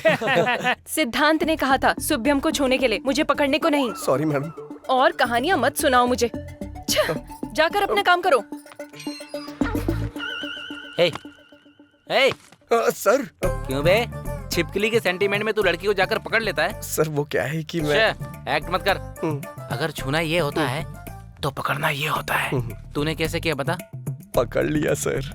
S1: सिद्धांत ने कहा था शुभ्यम को छूने के लिए, मुझे पकड़ने को नहीं।
S2: Sorry madam.
S1: और कहानियाँ मत सुनाओ मुझे। जाकर अपना काम करो।
S12: हे
S2: सर।
S12: क्यों बे? छिपकली के सेंटीमेंट में तू लड़की को जाकर पकड़ लेता है?
S2: सर वो क्या है कि मैं
S12: एक्ट मत कर। अगर छूना ये होता है तो पकड़ना ये होता है। तूने कैसे किया बता?
S2: पकड़ लिया सर।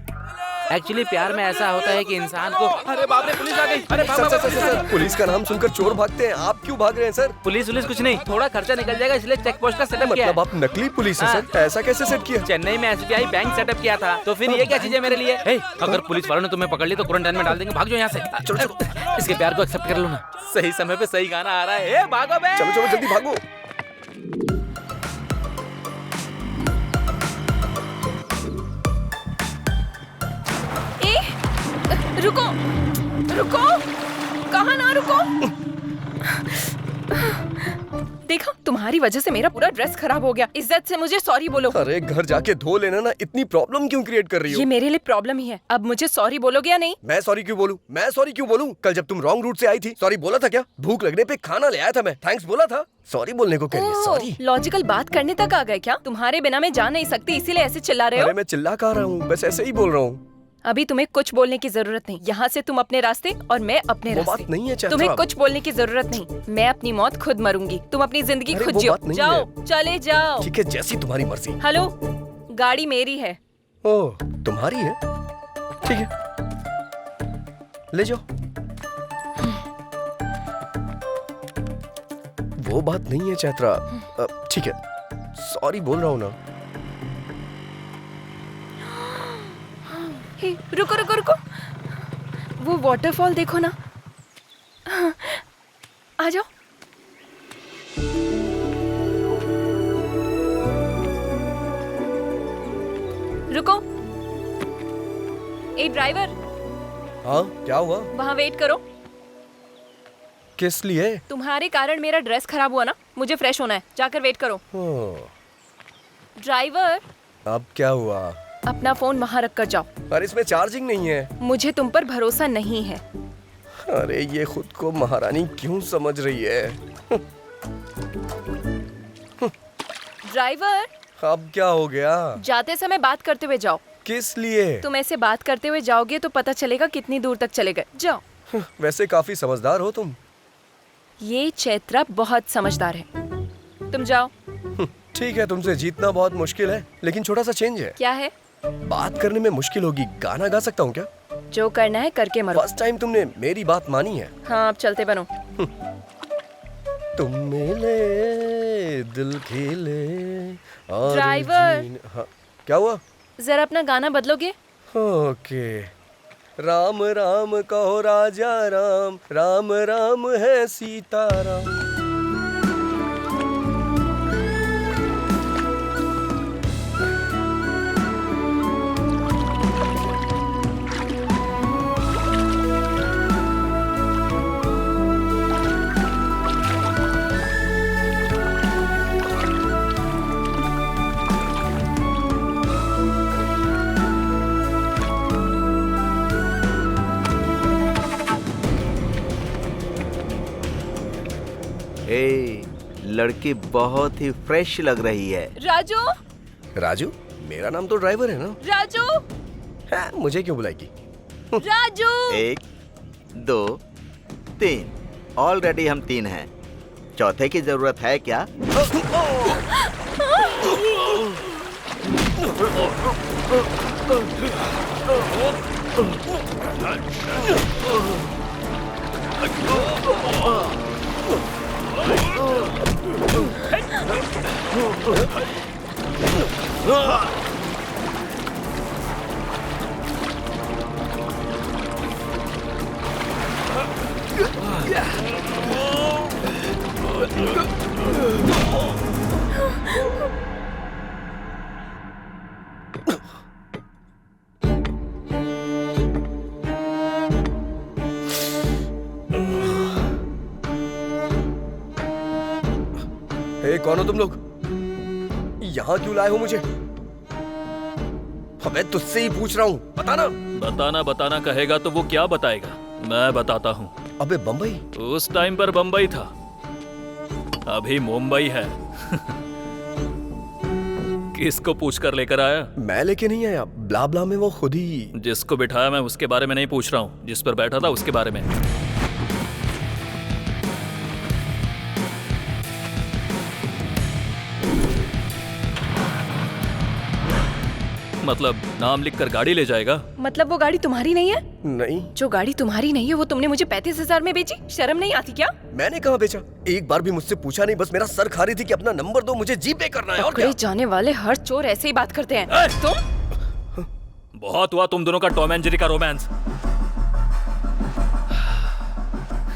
S12: एक्चुअली प्यार में ऐसा होता है कि इंसान को। अरे बाप रे, पुलिस आ गई। अरे
S2: सर, पुलिस का नाम सुनकर चोर भागते हैं, आप क्यों भाग रहे हैं सर?
S12: पुलिस कुछ नहीं, थोड़ा खर्चा निकल जाएगा इसलिए चेक पोस्ट का सेटअप किया है।
S2: मतलब आप नकली पुलिस है सर? ऐसा कैसे सेट किया?
S12: चेन्नई में SBI बैंक सेटअप किया था, तो फिर ये क्या चीज है मेरे लिए? अगर पुलिस वालों ने तुम्हें पकड़ ली तो क्वारंटाइन में डाल देंगे। भाग जाओ यहाँ से। चलो इसके प्यार को एक्सेप्ट कर लो ना। सही समय पे सही गाना आ रहा है। भागो बे।
S2: चलो चलो जल्दी भागो।
S1: रुको रुको, कहाँ ना रुको। देखा, तुम्हारी वजह से मेरा पूरा ड्रेस खराब हो गया। इज्जत से मुझे सॉरी बोलो।
S2: अरे घर जाके धो लेना ना, इतनी प्रॉब्लम क्यों क्रिएट कर रही हो?
S1: ये मेरे लिए प्रॉब्लम ही है। अब मुझे सॉरी बोलोगे या नहीं?
S2: मैं सॉरी क्यों बोलूं? मैं सॉरी क्यों बोलूं? कल जब तुम रॉन्ग रूट से आई थी, सॉरी बोला था क्या? भूख लगने पे खाना ले आया था मैं, थैंक्स बोला था। सॉरी बोलने को कह रही है? सॉरी?
S1: लॉजिकल बात करने तक आ गए क्या? तुम्हारे बिना मैं जा नहीं सकती, इसीलिए ऐसे चिल्ला रहे हो?
S2: अरे मैं चिल्ला कह रहा हूँ, बस ऐसे ही बोल रहा हूँ।
S1: अभी तुम्हें कुछ बोलने की जरूरत नहीं। यहाँ से तुम अपने रास्ते और मैं अपने
S2: वो
S1: रास्ते।
S2: बात नहीं है चाचा।
S1: तुम्हें कुछ बोलने की जरूरत नहीं। मैं अपनी मौत खुद मरूंगी, तुम अपनी जिंदगी खुद जियो। जाओ, चले जाओ।
S2: ठीक है, जैसी तुम्हारी मर्जी।
S1: हेलो, गाड़ी मेरी है।
S2: ओह, तुम्हारी है? ठीक है, ले जाओ। वो बात नहीं है चैत्रा। ठीक है, सॉरी बोल रहा हूँ ना।
S1: रुको रुको रुको, वो वाटरफॉल देखो ना, आ जाओ। रुको। ए ड्राइवर,
S2: हाँ क्या हुआ?
S1: वहाँ वेट करो।
S2: किस लिए?
S1: तुम्हारे कारण मेरा ड्रेस खराब हुआ ना, मुझे फ्रेश होना है, जाकर वेट करो। ड्राइवर,
S2: अब क्या हुआ?
S1: अपना फोन वहाँ रख कर जाओ।
S2: अरे इसमें चार्जिंग नहीं है।
S1: मुझे तुम पर भरोसा नहीं है।
S2: अरे ये खुद को महारानी क्यों समझ रही है?
S1: ड्राइवर,
S2: अब क्या हो गया?
S1: जाते समय बात करते हुए जाओ।
S2: किस लिए?
S1: तुम ऐसे बात करते हुए जाओगे तो पता चलेगा कितनी दूर तक चले गए। जाओ।
S2: वैसे काफी समझदार हो तुम।
S1: ये चैत्रा बहुत समझदार है। तुम जाओ।
S2: ठीक है, तुमसे जीतना बहुत मुश्किल है, लेकिन छोटा सा चेंज है।
S1: क्या है?
S2: बात करने में मुश्किल होगी, गाना गा सकता हूँ क्या?
S1: जो करना है करके मरो।
S2: फर्स्ट टाइम तुमने मेरी बात मानी है।
S1: हाँ, अब चलते बनो।
S2: तुम मिले दिल खिले और
S1: ड्राइवर।
S2: हाँ, क्या हुआ?
S1: जरा अपना गाना बदलोगे?
S2: ओके। राम राम कहो राजा राम, राम राम है सीताराम।
S3: लड़की बहुत ही फ्रेश लग रही है।
S1: राजू।
S2: राजू? मेरा नाम तो ड्राइवर है ना।
S1: राजू।
S2: हाँ, मुझे क्यों बुलाएगी?
S1: राजू।
S3: 1 2 3, ऑलरेडी हम 3 हैं। चौथे की जरूरत है क्या?
S2: कौन हो तुम लोग? यहाँ क्यों लाए हो मुझे? मैं तुझसे ही पूछ रहा हूँ, बताना।
S4: बताना कहेगा तो वो क्या बताएगा? मैं बताता हूँ।
S2: अबे बम्बई?
S4: उस टाइम पर बम्बई था, अभी मुंबई है। किसको पूछ कर लेकर आया?
S2: मैं लेके नहीं आया, ब्ला ब्ला में वो खुद ही।
S4: जिसको बिठाया मैं उसके बारे में नहीं पूछ रहा हूँ, जिस पर बैठा था उसके बारे में। मतलब नाम लिखकर गाड़ी ले जाएगा?
S1: मतलब वो गाड़ी तुम्हारी नहीं है?
S2: नहीं।
S1: जो गाड़ी तुम्हारी नहीं है वो तुमने मुझे 35,000 में बेची? शर्म नहीं आती क्या?
S2: मैंने कहाँ बेचा? एक बार भी मुझसे पूछा नहीं, बस मेरा सर खा रही थी कि अपना नंबर दो, मुझे जीपे करना है। और क्या?
S1: जाने वाले हर चोर ऐसे ही बात करते हैं। तुम?
S4: बहुत हुआ तुम दोनों का टॉम एंड जेरी का रोमांस।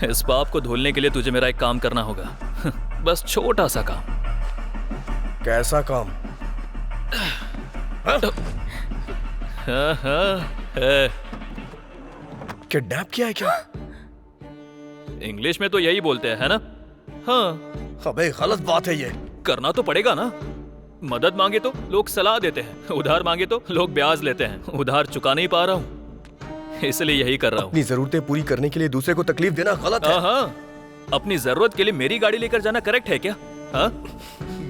S4: इस पाप को धुलने के लिए तुझे मेरा एक काम करना होगा। बस छोटा सा काम।
S2: कैसा काम? किडनैप किया है क्या?
S4: इंग्लिश में तो यही बोलते हैं, है ना? हाँ।
S2: अबे गलत बात है ये।
S4: करना तो पड़ेगा ना। मदद मांगे तो लोग सलाह देते हैं, उधार मांगे तो लोग ब्याज लेते हैं। उधार चुका नहीं पा रहा हूँ, इसलिए यही कर रहा हूँ।
S2: अपनी जरूरतें पूरी करने के लिए दूसरे को तकलीफ देना गलत है।
S4: हाँ, अपनी जरूरत के लिए मेरी गाड़ी लेकर जाना करेक्ट है क्या? हाँ?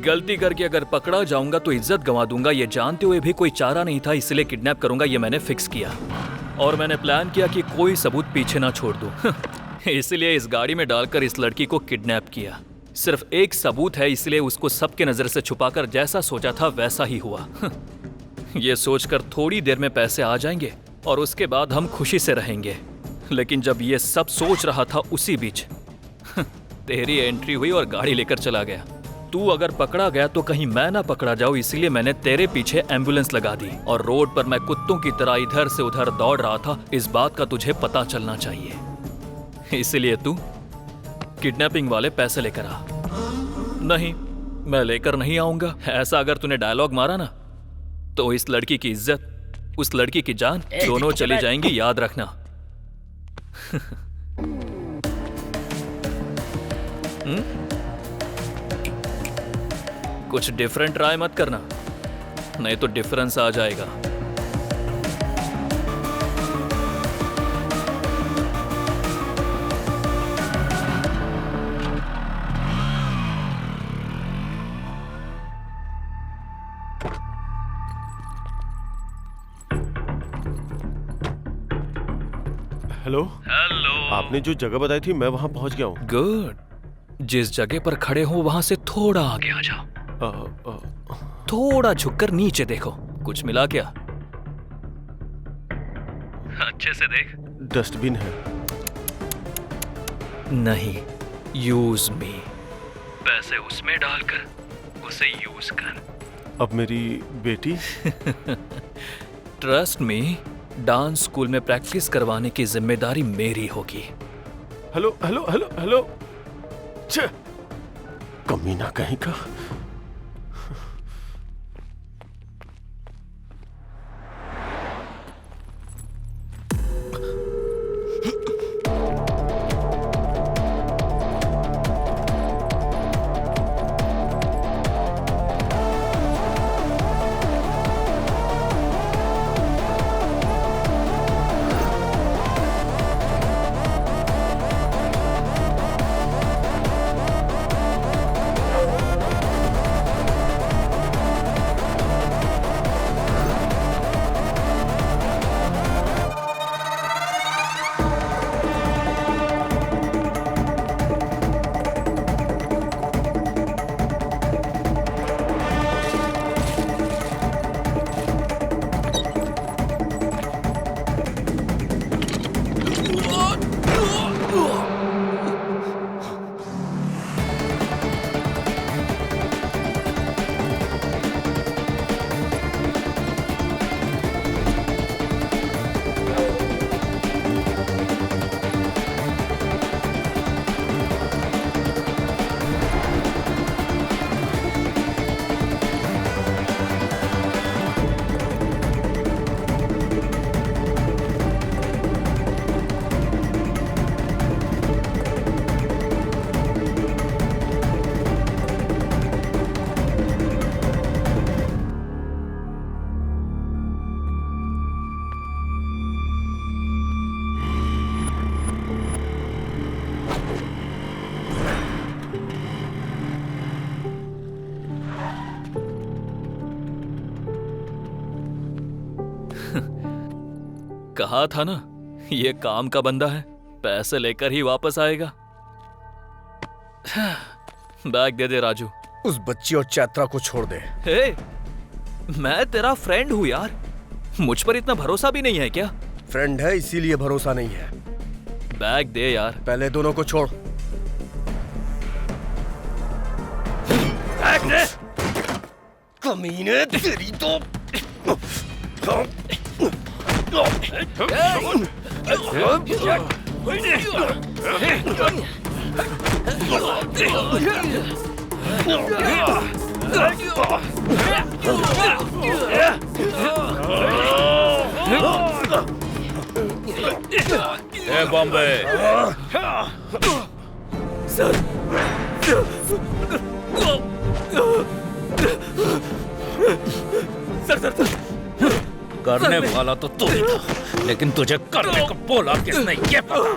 S4: गलती करके अगर पकड़ा जाऊंगा तो इज्जत गंवा दूंगा, ये जानते हुए भी कोई चारा नहीं था, इसलिए किडनैप करूंगा ये मैंने फिक्स किया। और मैंने प्लान किया कि कोई सबूत पीछे ना छोड़ दूं। इसलिए इस गाड़ी में डालकर इस लड़की को किडनैप किया। सिर्फ एक सबूत है, इसलिए उसको सबके नजर से छुपाकर जैसा सोचा था वैसा ही हुआ। ये सोचकर थोड़ी देर में पैसे आ जाएंगे और उसके बाद हम खुशी से रहेंगे। लेकिन जब ये सब सोच रहा था उसी बीच तेरी एंट्री हुई और गाड़ी लेकर चला गया। तू अगर पकड़ा गया तो कहीं मैं ना पकड़ा जाऊं, इसलिए मैंने तेरे पीछे एम्बुलेंस लगा दी। और रोड पर मैं कुत्तों की तरह इधर से उधर दौड़ रहा था। इस बात का तुझे पता चलना चाहिए, इसलिए तू किडनैपिंग वाले पैसे लेकर आ। नहीं, मैं लेकर नहीं आऊंगा। ऐसा अगर तूने डायलॉग मारा ना तो इस लड़की की इज्जत, उस लड़की की जान दोनों चली जाएंगी, याद रखना। कुछ डिफरेंट ट्राई मत करना, नहीं तो डिफरेंस आ जाएगा।
S11: हेलो हेलो, आपने जो जगह बताई थी मैं वहां पहुंच गया हूँ।
S4: गुड। जिस जगह पर खड़े हो वहां से थोड़ा आगे आ जाओ। थोड़ा झुककर नीचे देखो, कुछ मिला क्या? अच्छे से देख।
S11: डस्टबिन है।
S4: नहीं, यूज मी। पैसे उसमें डालकर उसे यूज कर।
S11: अब मेरी बेटी?
S4: ट्रस्ट मी, डांस स्कूल में प्रैक्टिस करवाने की जिम्मेदारी मेरी होगी।
S11: हेलो हेलो हेलो हेलो, छे, कमीना कहीं का।
S4: कहा था ना, ये काम का बंदा है, पैसे लेकर ही वापस आएगा। बैग दे दे राजू।
S2: उस बच्ची और चैत्रा को छोड़ दे।
S4: हे, मैं तेरा फ्रेंड हूँ यार, मुझ पर इतना भरोसा भी नहीं है क्या?
S2: फ्रेंड है इसीलिए भरोसा नहीं है।
S4: बैग दे यार।
S2: पहले दोनों को छोड़।
S4: बैग दे।
S2: कमीने तेरी तो।
S7: ए Bombay.
S4: Sir, sir sir sir.
S7: करने वाला तो तू ही था, लेकिन तुझे करने को बोला किसने ये पता।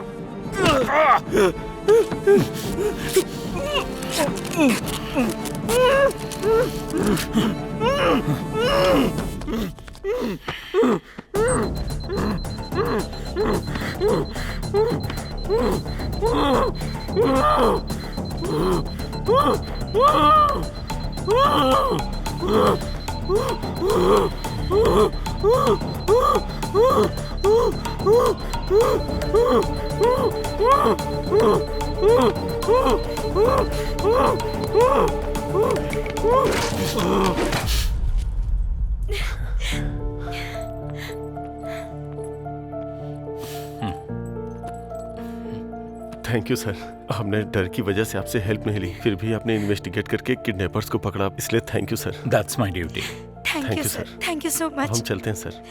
S11: Thank you sir. हमने डर की वजह से आपसे हेल्प नहीं ली, फिर भी आपने इन्वेस्टिगेट करके किडनैपर्स को पकड़ा, इसलिए thank you sir.
S7: That's my duty.
S10: Thank you sir, thank you so
S11: हम
S10: मच।
S11: चलते हैं सर।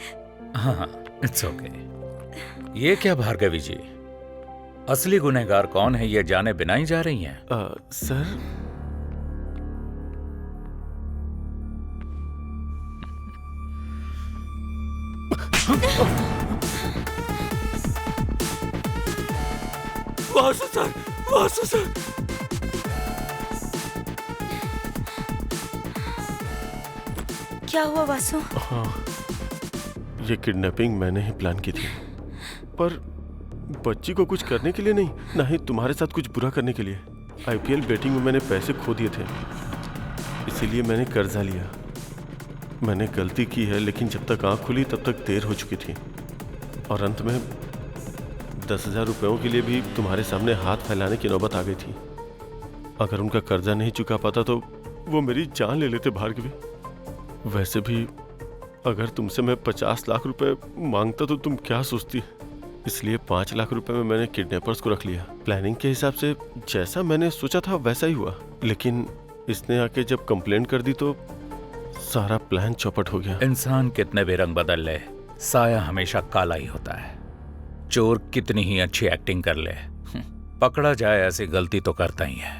S7: हाँ, इट्स ओके। ये क्या भार्गवी जी, असली गुनहगार कौन है ये जाने बिना ही जा रही हैं?
S11: Sir
S4: Vasu sir, Vasu sir.
S10: क्या हुआ वासु?
S11: हाँ, ये किडनैपिंग मैंने ही प्लान की थी, पर बच्ची को कुछ करने के लिए नहीं, ना ही तुम्हारे साथ कुछ बुरा करने के लिए। आईपीएल बेटिंग में मैंने पैसे खो दिए थे, इसीलिए मैंने कर्जा लिया। मैंने गलती की है, लेकिन जब तक आँख खुली तब तक देर हो चुकी थी, और अंत में 10,000 रुपयों के लिए भी तुम्हारे सामने हाथ फैलाने की नौबत आ गई थी। अगर उनका कर्जा नहीं चुका पाता तो वो मेरी जान ले लेते भार्गवी। वैसे भी अगर तुमसे मैं 50 लाख रुपए मांगता तो तुम क्या सोचती? इसलिए 5 लाख रुपए में मैंने किडनैपर्स को रख लिया। प्लानिंग के हिसाब से जैसा मैंने सोचा था वैसा ही हुआ, लेकिन इसने आके जब कंप्लेंट कर दी तो सारा प्लान चौपट हो गया।
S7: इंसान कितने भी रंग बदल ले, साया हमेशा काला ही होता है। चोर कितनी ही अच्छी एक्टिंग कर ले, पकड़ा जाए ऐसी गलती तो करता ही है।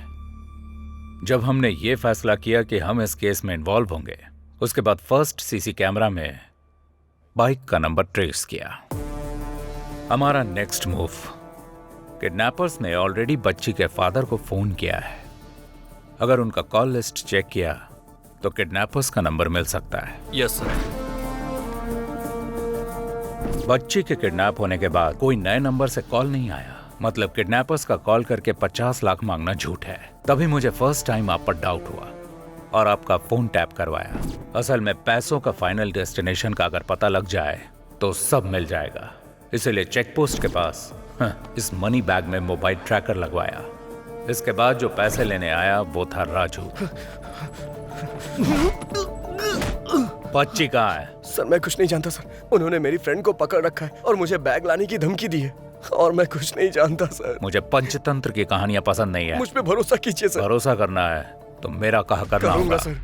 S7: जब हमने ये फैसला किया कि हम इस केस में इन्वॉल्व होंगे, उसके बाद फर्स्ट सीसी कैमरा में बाइक का नंबर ट्रेस किया। हमारा नेक्स्ट मूव, किडनैपर्स ने ऑलरेडी बच्ची के फादर को फोन किया है। अगर उनका कॉल लिस्ट चेक किया तो किडनैपर्स का नंबर मिल सकता है।
S4: Yes sir.
S7: बच्ची के किडनैप होने के बाद कोई नए नंबर से कॉल नहीं आया, मतलब किडनैपर्स का कॉल करके 50 लाख मांगना झूठ है। तभी मुझे फर्स्ट टाइम आप पर डाउट हुआ और आपका फोन टैप करवाया। असल में पैसों का फाइनल डेस्टिनेशन का अगर पता लग जाए तो सब मिल जाएगा, इसलिए चेक पोस्ट के पास इस मनी बैग में मोबाइल ट्रैकर लगवाया। इसके बाद जो पैसे लेने आया वो था राजू। बच्ची कहाँ है?
S2: सर मैं कुछ नहीं जानता सर, उन्होंने मेरी फ्रेंड को पकड़ रखा है और मुझे बैग लाने की धमकी दी है, और मैं कुछ नहीं जानता सर।
S7: मुझे पंचतंत्र की कहानियां पसंद नहीं है।
S2: मुझ पे भरोसा कीजिए सर।
S7: भरोसा करना है तो मेरा कहा करना होगा
S2: sir.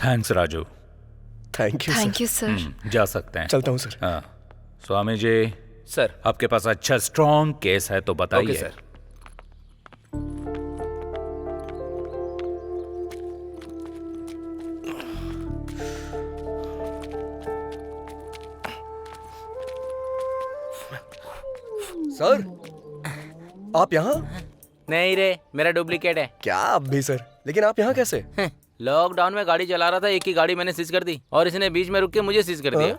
S7: Thanks Raju.
S2: Thank
S1: you sir.
S7: जा सकते हैं।
S2: चलता हूँ सर।
S7: हाँ, स्वामी जी
S5: सर,
S7: आपके पास अच्छा स्ट्रॉन्ग केस है तो बताइए।
S5: Okay sir.
S2: सर आप यहाँ?
S12: नहीं रे, मेरा डुप्लीकेट है।
S2: क्या आप भी सर? लेकिन आप यहाँ कैसे?
S12: लॉकडाउन में गाड़ी चला रहा था, एक ही गाड़ी मैंने सीज कर दी और इसने बीच में रुक के मुझे सीज कर दिया।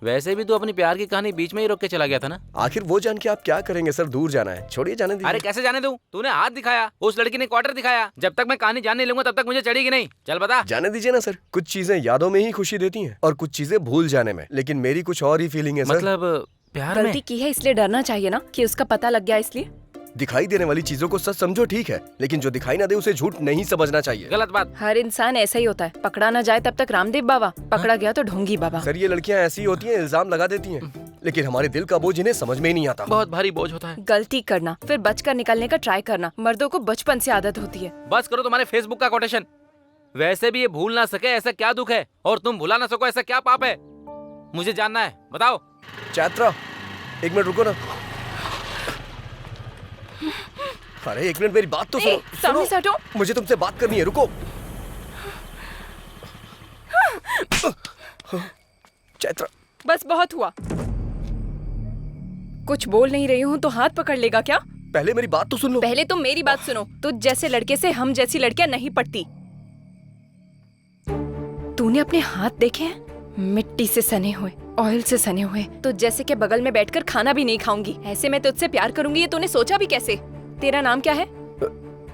S12: वैसे भी तू अपनी प्यार की कहानी बीच में ही रोक के चला गया था ना।
S2: आखिर वो जान के आप क्या करेंगे सर? दूर जाना है, छोड़िए जाने दीजिए।
S12: अरे कैसे जाने दूं? तूने हाथ दिखाया, उस लड़की ने क्वार्टर दिखाया। जब तक मैं कहानी जानने लूंगा तब तक मुझे चढ़ेगी नहीं। चल बता।
S2: जाने दीजिए ना सर, कुछ चीजें यादों में ही खुशी देती हैं और कुछ चीजें भूल जाने में, लेकिन मेरी कुछ और ही फीलिंग है सर।
S12: मतलब प्यार में
S1: गलती की है इसलिए डरना चाहिए ना कि उसका पता लग गया इसलिए।
S2: दिखाई देने वाली चीजों को सच समझो ठीक है, लेकिन जो दिखाई ना दे उसे झूठ नहीं समझना चाहिए।
S12: गलत बात।
S1: हर इंसान ऐसा ही होता है, पकड़ा ना जाए तब तक रामदेव बाबा, पकड़ा गया तो ढोंगी बाबा।
S2: सर ये लड़कियां ऐसी होती हैं, इल्जाम लगा देती हैं, लेकिन हमारे दिल का बोझ इन्हें समझ में ही नहीं आता।
S12: बहुत भारी बोझ होता है।
S1: गलती करना फिर बचकर निकलने का ट्राई करना, मर्दों को बचपन से आदत होती है।
S12: बस करो तुम्हारे फेसबुक का कोटेशन। वैसे भी ये भूल ना सके ऐसा क्या दुख है, और तुम भुला ना सको ऐसा क्या पाप है? मुझे जानना है, बताओ।
S2: चैत्रा एक मिनट रुको ना। अरे एक मिनट मेरी बात तो सुनो।
S1: सामने से हटो।
S2: मुझे तुमसे बात करनी है, रुको। चैत्रा
S1: बस बहुत हुआ। कुछ बोल नहीं रही हूँ तो हाथ पकड़ लेगा क्या?
S2: पहले मेरी बात तो सुन लो।
S1: पहले तुम मेरी बात सुनो। तुझ जैसे लड़के से हम जैसी लड़कियां नहीं पटती। तूने अपने हाथ देखे हैं? मिट्टी से सने हुए, ऑयल से सने हुए। तो जैसे के बगल में बैठकर खाना भी नहीं खाऊंगी, ऐसे मैं तुझसे प्यार करूंगी ये तूने सोचा भी कैसे? तेरा नाम क्या है?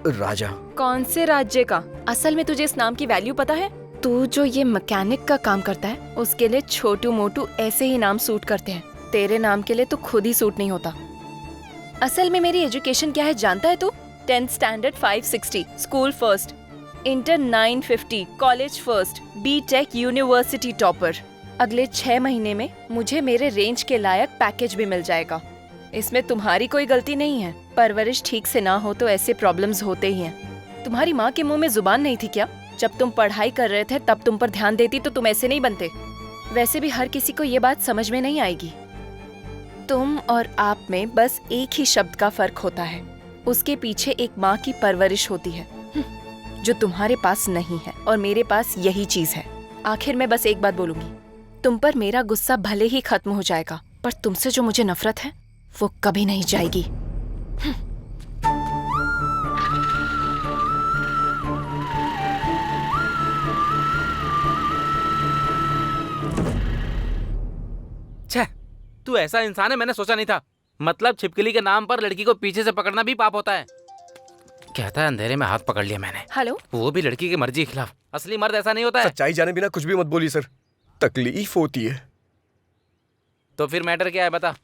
S2: राजा।
S1: कौन से राज्य का? असल में तुझे इस नाम की वैल्यू पता है? तू जो ये मैकेनिक का काम करता है उसके लिए छोटू मोटू ऐसे ही नाम सूट करते हैं। तेरे नाम के लिए तो खुद ही सूट नहीं होता। असल में मेरी एजुकेशन क्या है जानता है तू? 10th standard 560, school first, inter 950, college first, BTech university topper. अगले 6 महीने में मुझे मेरे रेंज के लायक पैकेज भी मिल जाएगा। इसमें तुम्हारी कोई गलती नहीं है। परवरिश ठीक से ना हो तो ऐसे प्रॉब्लम्स होते ही हैं। तुम्हारी माँ के मुंह में जुबान नहीं थी क्या? जब तुम पढ़ाई कर रहे थे तब तुम पर ध्यान देती तो तुम ऐसे नहीं बनते। वैसे भी हर किसी को ये बात समझ में नहीं आएगी। तुम और आप में बस एक ही शब्द का फर्क होता है। उसके पीछे एक माँ की परवरिश होती है जो तुम्हारे पास नहीं है, और मेरे पास यही चीज है। आखिर मैं बस एक बात बोलूंगी, तुम पर मेरा गुस्सा भले ही खत्म हो जाएगा, पर तुमसे जो मुझे नफरत है वो कभी नहीं जाएगी।
S12: छह, तू ऐसा इंसान है मैंने सोचा नहीं था। मतलब छिपकली के नाम पर लड़की को पीछे से पकड़ना भी पाप होता है। कहता है अंधेरे में हाथ पकड़ लिया मैंने।
S1: हेलो,
S12: वो भी लड़की की मर्जी के खिलाफ। असली मर्द ऐसा नहीं होता है।
S2: सच्चाई जाने बिना कुछ भी मत बोलिए सर, तकलीफ होती है।
S12: तो फिर मैटर क्या है बता।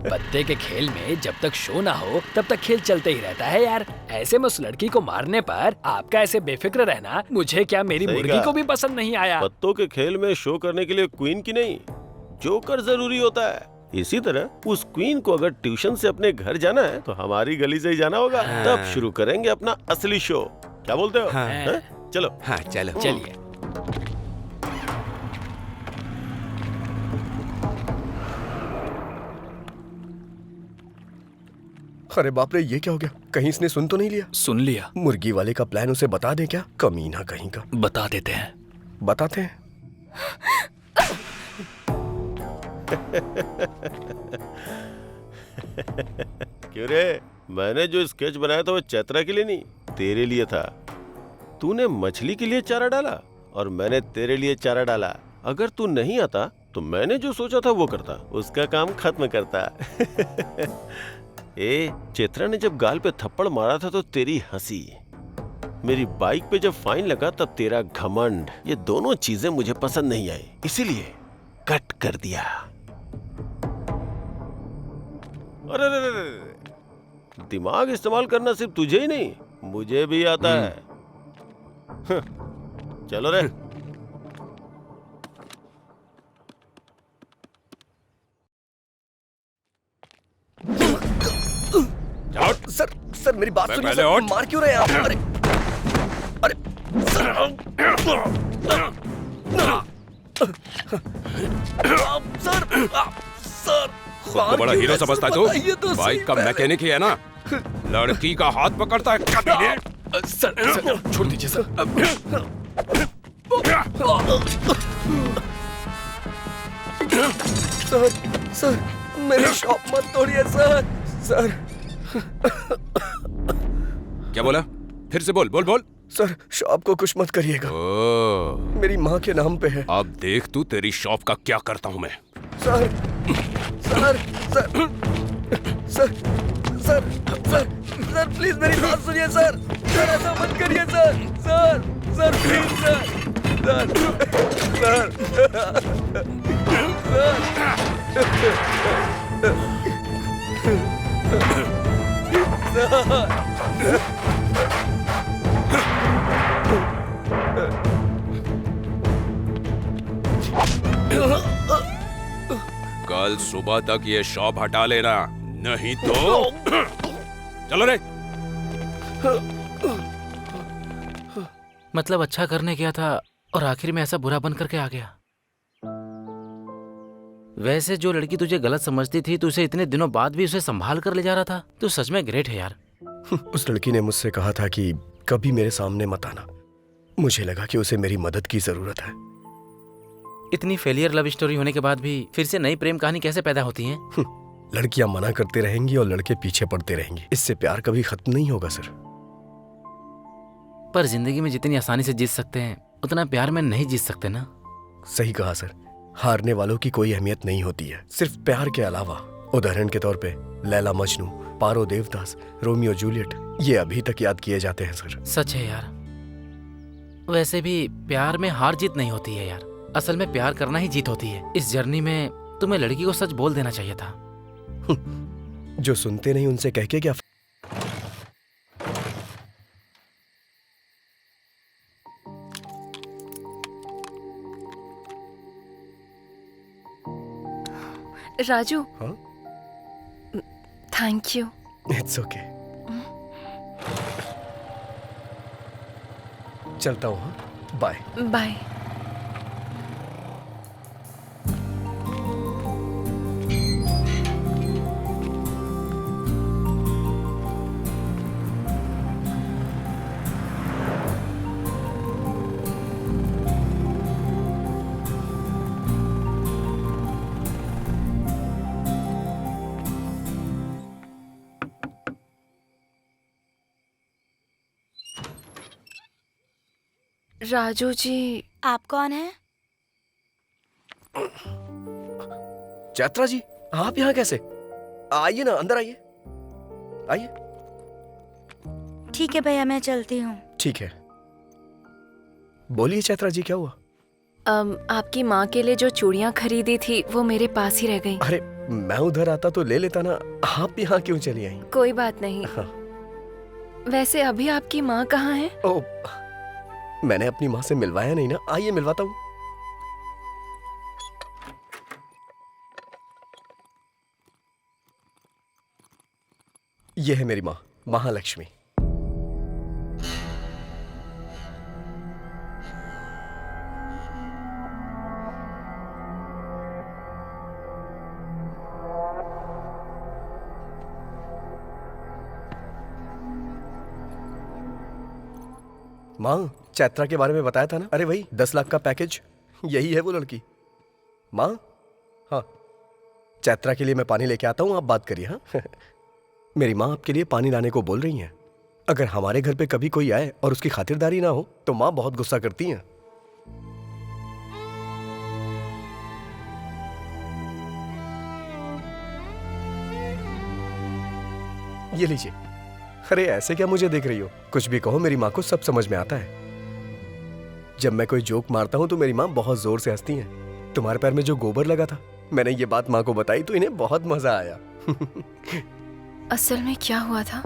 S6: पत्ते के खेल में जब तक शो ना हो तब तक खेल चलते ही रहता है यार। ऐसे में उस लड़की को मारने पर आपका ऐसे बेफिक्र रहना मुझे क्या मेरी मुर्गी को भी पसंद नहीं आया।
S11: पत्तों के खेल में शो करने के लिए क्वीन की नहीं जोकर जरूरी होता है। इसी तरह उस क्वीन को अगर ट्यूशन से अपने घर जाना है तो हमारी गली से ही जाना होगा। तब शुरू करेंगे अपना असली शो। क्या बोलते हो? चलो।
S8: हाँ चलो।
S6: चलिए।
S2: अरे बाप रे, ये क्या हो गया? कहीं इसने सुन तो नहीं लिया?
S6: सुन लिया।
S2: मुर्गी वाले का प्लान उसे बता दें क्या? कमीना कहीं का।
S6: बता देते हैं।
S2: बताते हैं।
S11: क्यों रे, मैंने जो स्केच बनाया था वो चैत्रा के लिए नहीं, तेरे लिए था। तूने मछली के लिए चारा डाला और मैंने तेरे लिए चारा डाला। अगर तू नहीं आता तो मैंने जो सोचा था वो करता, उसका काम खत्म करता। ए, चैत्रा ने जब गाल पे थप्पड़ मारा था तो तेरी हंसी, मेरी बाइक पे जब फाइन लगा तब तेरा घमंड, ये दोनों चीजें मुझे पसंद नहीं आई, इसीलिए कट कर दिया। अरे रे रे रे, दिमाग इस्तेमाल करना सिर्फ तुझे ही नहीं मुझे भी आता है। चलो रे।
S2: सर मेरी बात सुनिए सर, मार क्यों रहे हैं आप? अरे अरे सर
S8: खुद को बड़ा हीरो समझता है तू? बाइक का मैकेनिक ही है ना, लड़की का हाथ पकड़ता है कभी?
S6: सर छोड़ दीजिए सर।
S2: सर मेरी शॉप मत तोड़िए सर। सर
S8: क्या बोला? फिर से बोल बोल बोल।
S2: सर शॉप को कुछ मत करिएगा, मेरी माँ के नाम पे है।
S8: अब देख तू तेरी शॉप का क्या करता हूँ मैं।
S2: Sir sir sir sir sir sir sir please मेरी बात सुनिए सर। सर ऐसा मत करिए sir. Sir sir please sir. Sir
S8: कल सुबह तक ये शॉप हटा लेना, नहीं तो चलो रे।
S12: मतलब अच्छा करने गया था और आखिर में ऐसा बुरा बन करके आ गया। वैसे जो लड़की तुझे गलत समझती थी, तू उसे इतने दिनों बाद भी उसे संभाल कर ले जा रहा था। तू सच में ग्रेट है यार।
S2: उस लड़की ने मुझसे कहा था कि कभी मेरे सामने मत आना। मुझे लगा कि उसे मेरी मदद की जरूरत है।
S12: इतनी फेलियर लव स्टोरी होने के बाद भी फिर से नई प्रेम कहानी कैसे पैदा होती है?
S2: लड़कियां मना करते रहेंगी और लड़के पीछे पड़ते रहेंगे, इससे प्यार कभी खत्म नहीं होगा सर।
S12: पर जिंदगी में जितनी आसानी से जीत सकते हैं उतना प्यार में नहीं जीत सकते ना।
S2: सही कहा सर, हारने वालों की कोई अहमियत नहीं होती है, सिर्फ प्यार के अलावा। उदाहरण के तौर पे लैला मजनू, पारो देवदास, रोमियो जूलियट, ये अभी तक याद किए जाते हैं सर।
S12: सच है यार। वैसे भी प्यार में हार जीत नहीं होती है यार, असल में प्यार करना ही जीत होती है। इस जर्नी में तुम्हें लड़की को सच बोल देना चाहिए था।
S2: जो सुनते नहीं उनसे कह के क्या।
S1: राजू,
S2: हाँ?
S1: Thank you.
S2: It's okay. चलता हूँ, हाँ? बाय।
S1: बाय। राजू जी,
S10: आप कौन हैं?
S2: चैत्रा जी, आप यहाँ कैसे? आइए ना, अंदर आइए। आइए।
S10: ठीक है भैया, मैं चलती हूँ।
S2: ठीक है। बोलिए चैत्रा जी, क्या हुआ?
S1: आपकी माँ के लिए जो चूड़ियाँ खरीदी थी वो मेरे पास ही रह गई।
S2: अरे मैं उधर आता तो ले लेता ना, आप यहाँ क्यों चली आई?
S1: कोई बात नहीं।
S2: हाँ।
S1: वैसे अभी आपकी माँ कहाँ है?
S2: ओ, मैंने अपनी माँ से मिलवाया नहीं ना, आइए मिलवाता हूँ। यह है मेरी माँ, महालक्ष्मी। माँ, चैत्रा के बारे में बताया था ना? अरे वही 10 लाख का पैकेज, यही है वो लड़की। माँ, हाँ, चैत्रा के लिए मैं पानी लेके आता हूँ, आप बात करिए। हाँ मेरी माँ आपके लिए पानी लाने को बोल रही हैं। अगर हमारे घर पे कभी कोई आए और उसकी खातिरदारी ना हो तो माँ बहुत गुस्सा करती हैं। ये लीजिए। अरे ऐसे क्या मुझे देख रही हो? कुछ भी कहो, मेरी माँ को सब समझ में आता है। जब मैं कोई जोक मारता हूँ तो मेरी माँ बहुत जोर से हंसती हैं। तुम्हारे पैर में जो गोबर लगा था, मैंने ये बात माँ को बताई तो इन्हें बहुत मजा आया।
S1: असल में क्या हुआ था?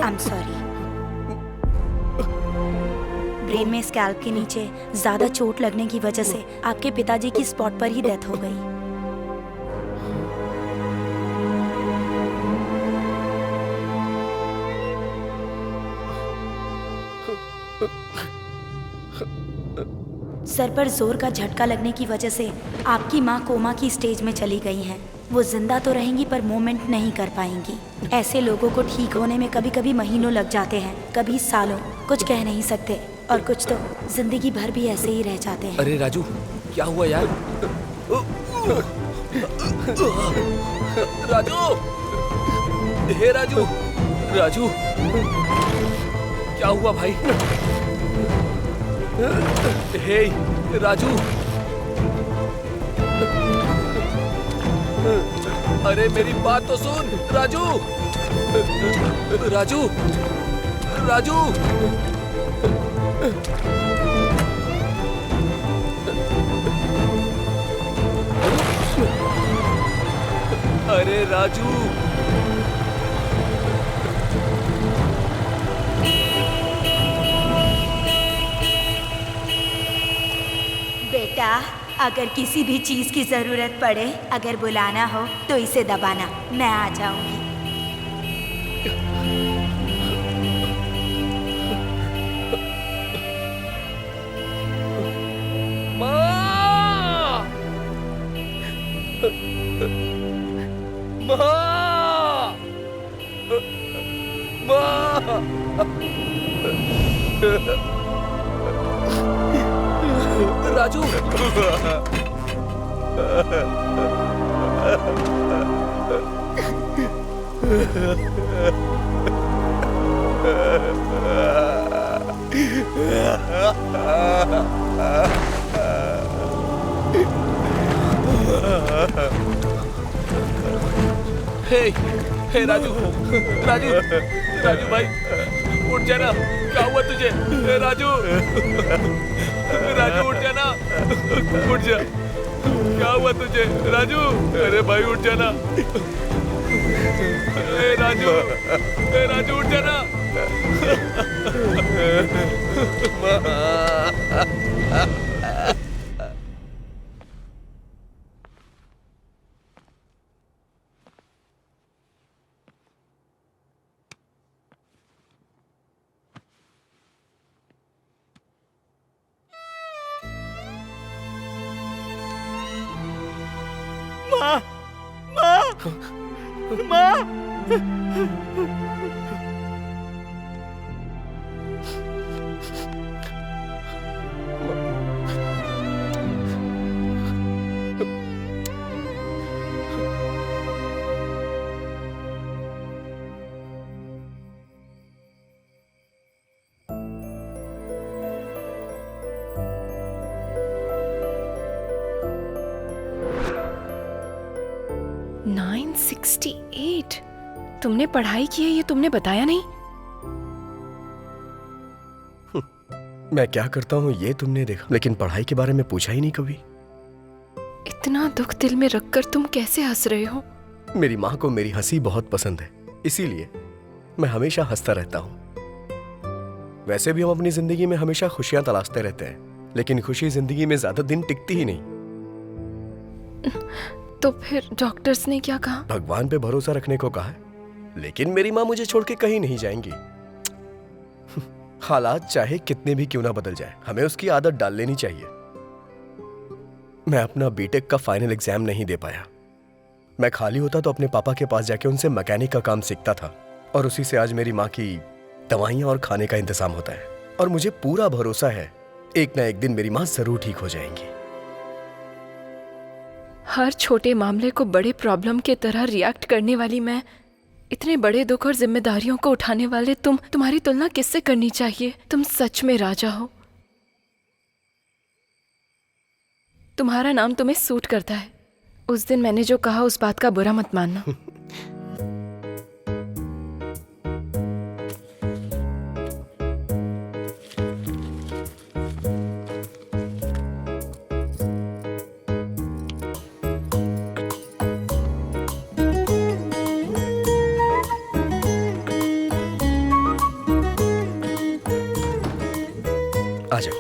S10: I'm sorry. ब्रेन में स्कैल्प के नीचे ज्यादा चोट लगने की वजह से आपके पिताजी की स्पॉट पर ही डेथ हो गई। सर पर जोर का झटका लगने की वजह से आपकी माँ कोमा की स्टेज में चली गई हैं। वो जिंदा तो रहेंगी पर मूवमेंट नहीं कर पाएंगी। ऐसे लोगों को ठीक होने में कभी कभी महीनों लग जाते हैं, कभी सालों। कुछ कह नहीं सकते और कुछ तो जिंदगी भर भी ऐसे ही रह जाते हैं।
S5: अरे राजू, क्या हुआ यार? राजू, हे राजू, राजू, क्या हुआ भाई? हे राजू, अरे मेरी बात तो सुन राजू। राजू राजू अरे राजू।
S10: बेटा, अगर किसी भी चीज की जरूरत पड़े, अगर बुलाना हो तो इसे दबाना, मैं आ जाऊंगी।
S5: राजू हे राजू राजू राजू भाई उठ जाना। क्या हुआ तुझे? हे राजू राजू उठ जाना, उठ जा। क्या हुआ तुझे राजू? अरे भाई उठ जाना। हे राजू उठ जाना।
S1: तुमने पढ़ाई की है, ये तुमने बताया नहीं।
S2: मैं क्या करता हूँ ये तुमने देखा, लेकिन पढ़ाई के बारे में पूछा ही नहीं कभी।
S1: इतना दुख दिल में रखकर तुम कैसे हंस रहे हो?
S2: मेरी माँ को मेरी हंसी बहुत पसंद है, इसीलिए मैं हमेशा हंसता रहता हूँ। वैसे भी हम अपनी जिंदगी में हमेशा खुशियां तलाशते रहते हैं, लेकिन खुशी जिंदगी में ज्यादा दिन टिकती ही नहीं।
S1: तो फिर डॉक्टर्स ने क्या कहा?
S2: भगवान पे भरोसा रखने को कहा है, लेकिन मेरी माँ मुझे छोड़ के कहीं नहीं जाएंगी। हालात चाहे कितने भी क्यों ना बदल जाए, हमें उसकी आदत डाल लेनी चाहिए। मैं अपना बीटेक का फाइनल एग्जाम नहीं दे पाया। मैं खाली होता तो अपने पापा के पास जाके उनसे मैकेनिक का काम सीखता था, और उसी से आज मेरी माँ की दवाइयाँ और खाने का इंतजाम होता है। और मुझे पूरा भरोसा है एक ना एक दिन मेरी माँ जरूर ठीक हो जाएंगी।
S1: हर छोटे मामले को बड़े प्रॉब्लम के तरह रिएक्ट करने वाली मैं, इतने बड़े दुख और जिम्मेदारियों को उठाने वाले तुम्हारी तुलना किससे करनी चाहिए? तुम सच में राजा हो। तुम्हारा नाम तुम्हें सूट करता है। उस दिन मैंने जो कहा उस बात का बुरा मत मानना।
S2: आ जाओ।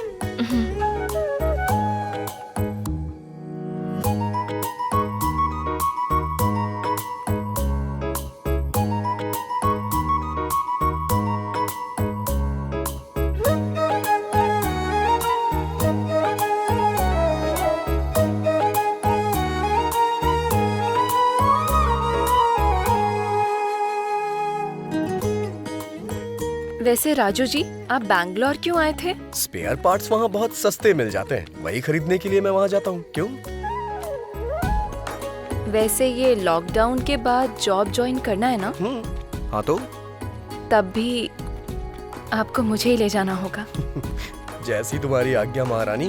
S1: वैसे राजू जी, आप बैंगलोर क्यों आए थे?
S2: स्पेयर पार्ट्स वहाँ बहुत सस्ते मिल जाते हैं, वही खरीदने के लिए मैं वहाँ जाता हूँ। क्यों?
S1: वैसे ये लॉकडाउन के बाद जॉब ज्वाइन करना है ना?
S2: हाँ तो?
S1: तब भी आपको मुझे ही ले जाना होगा।
S2: जैसी तुम्हारी आज्ञा महारानी।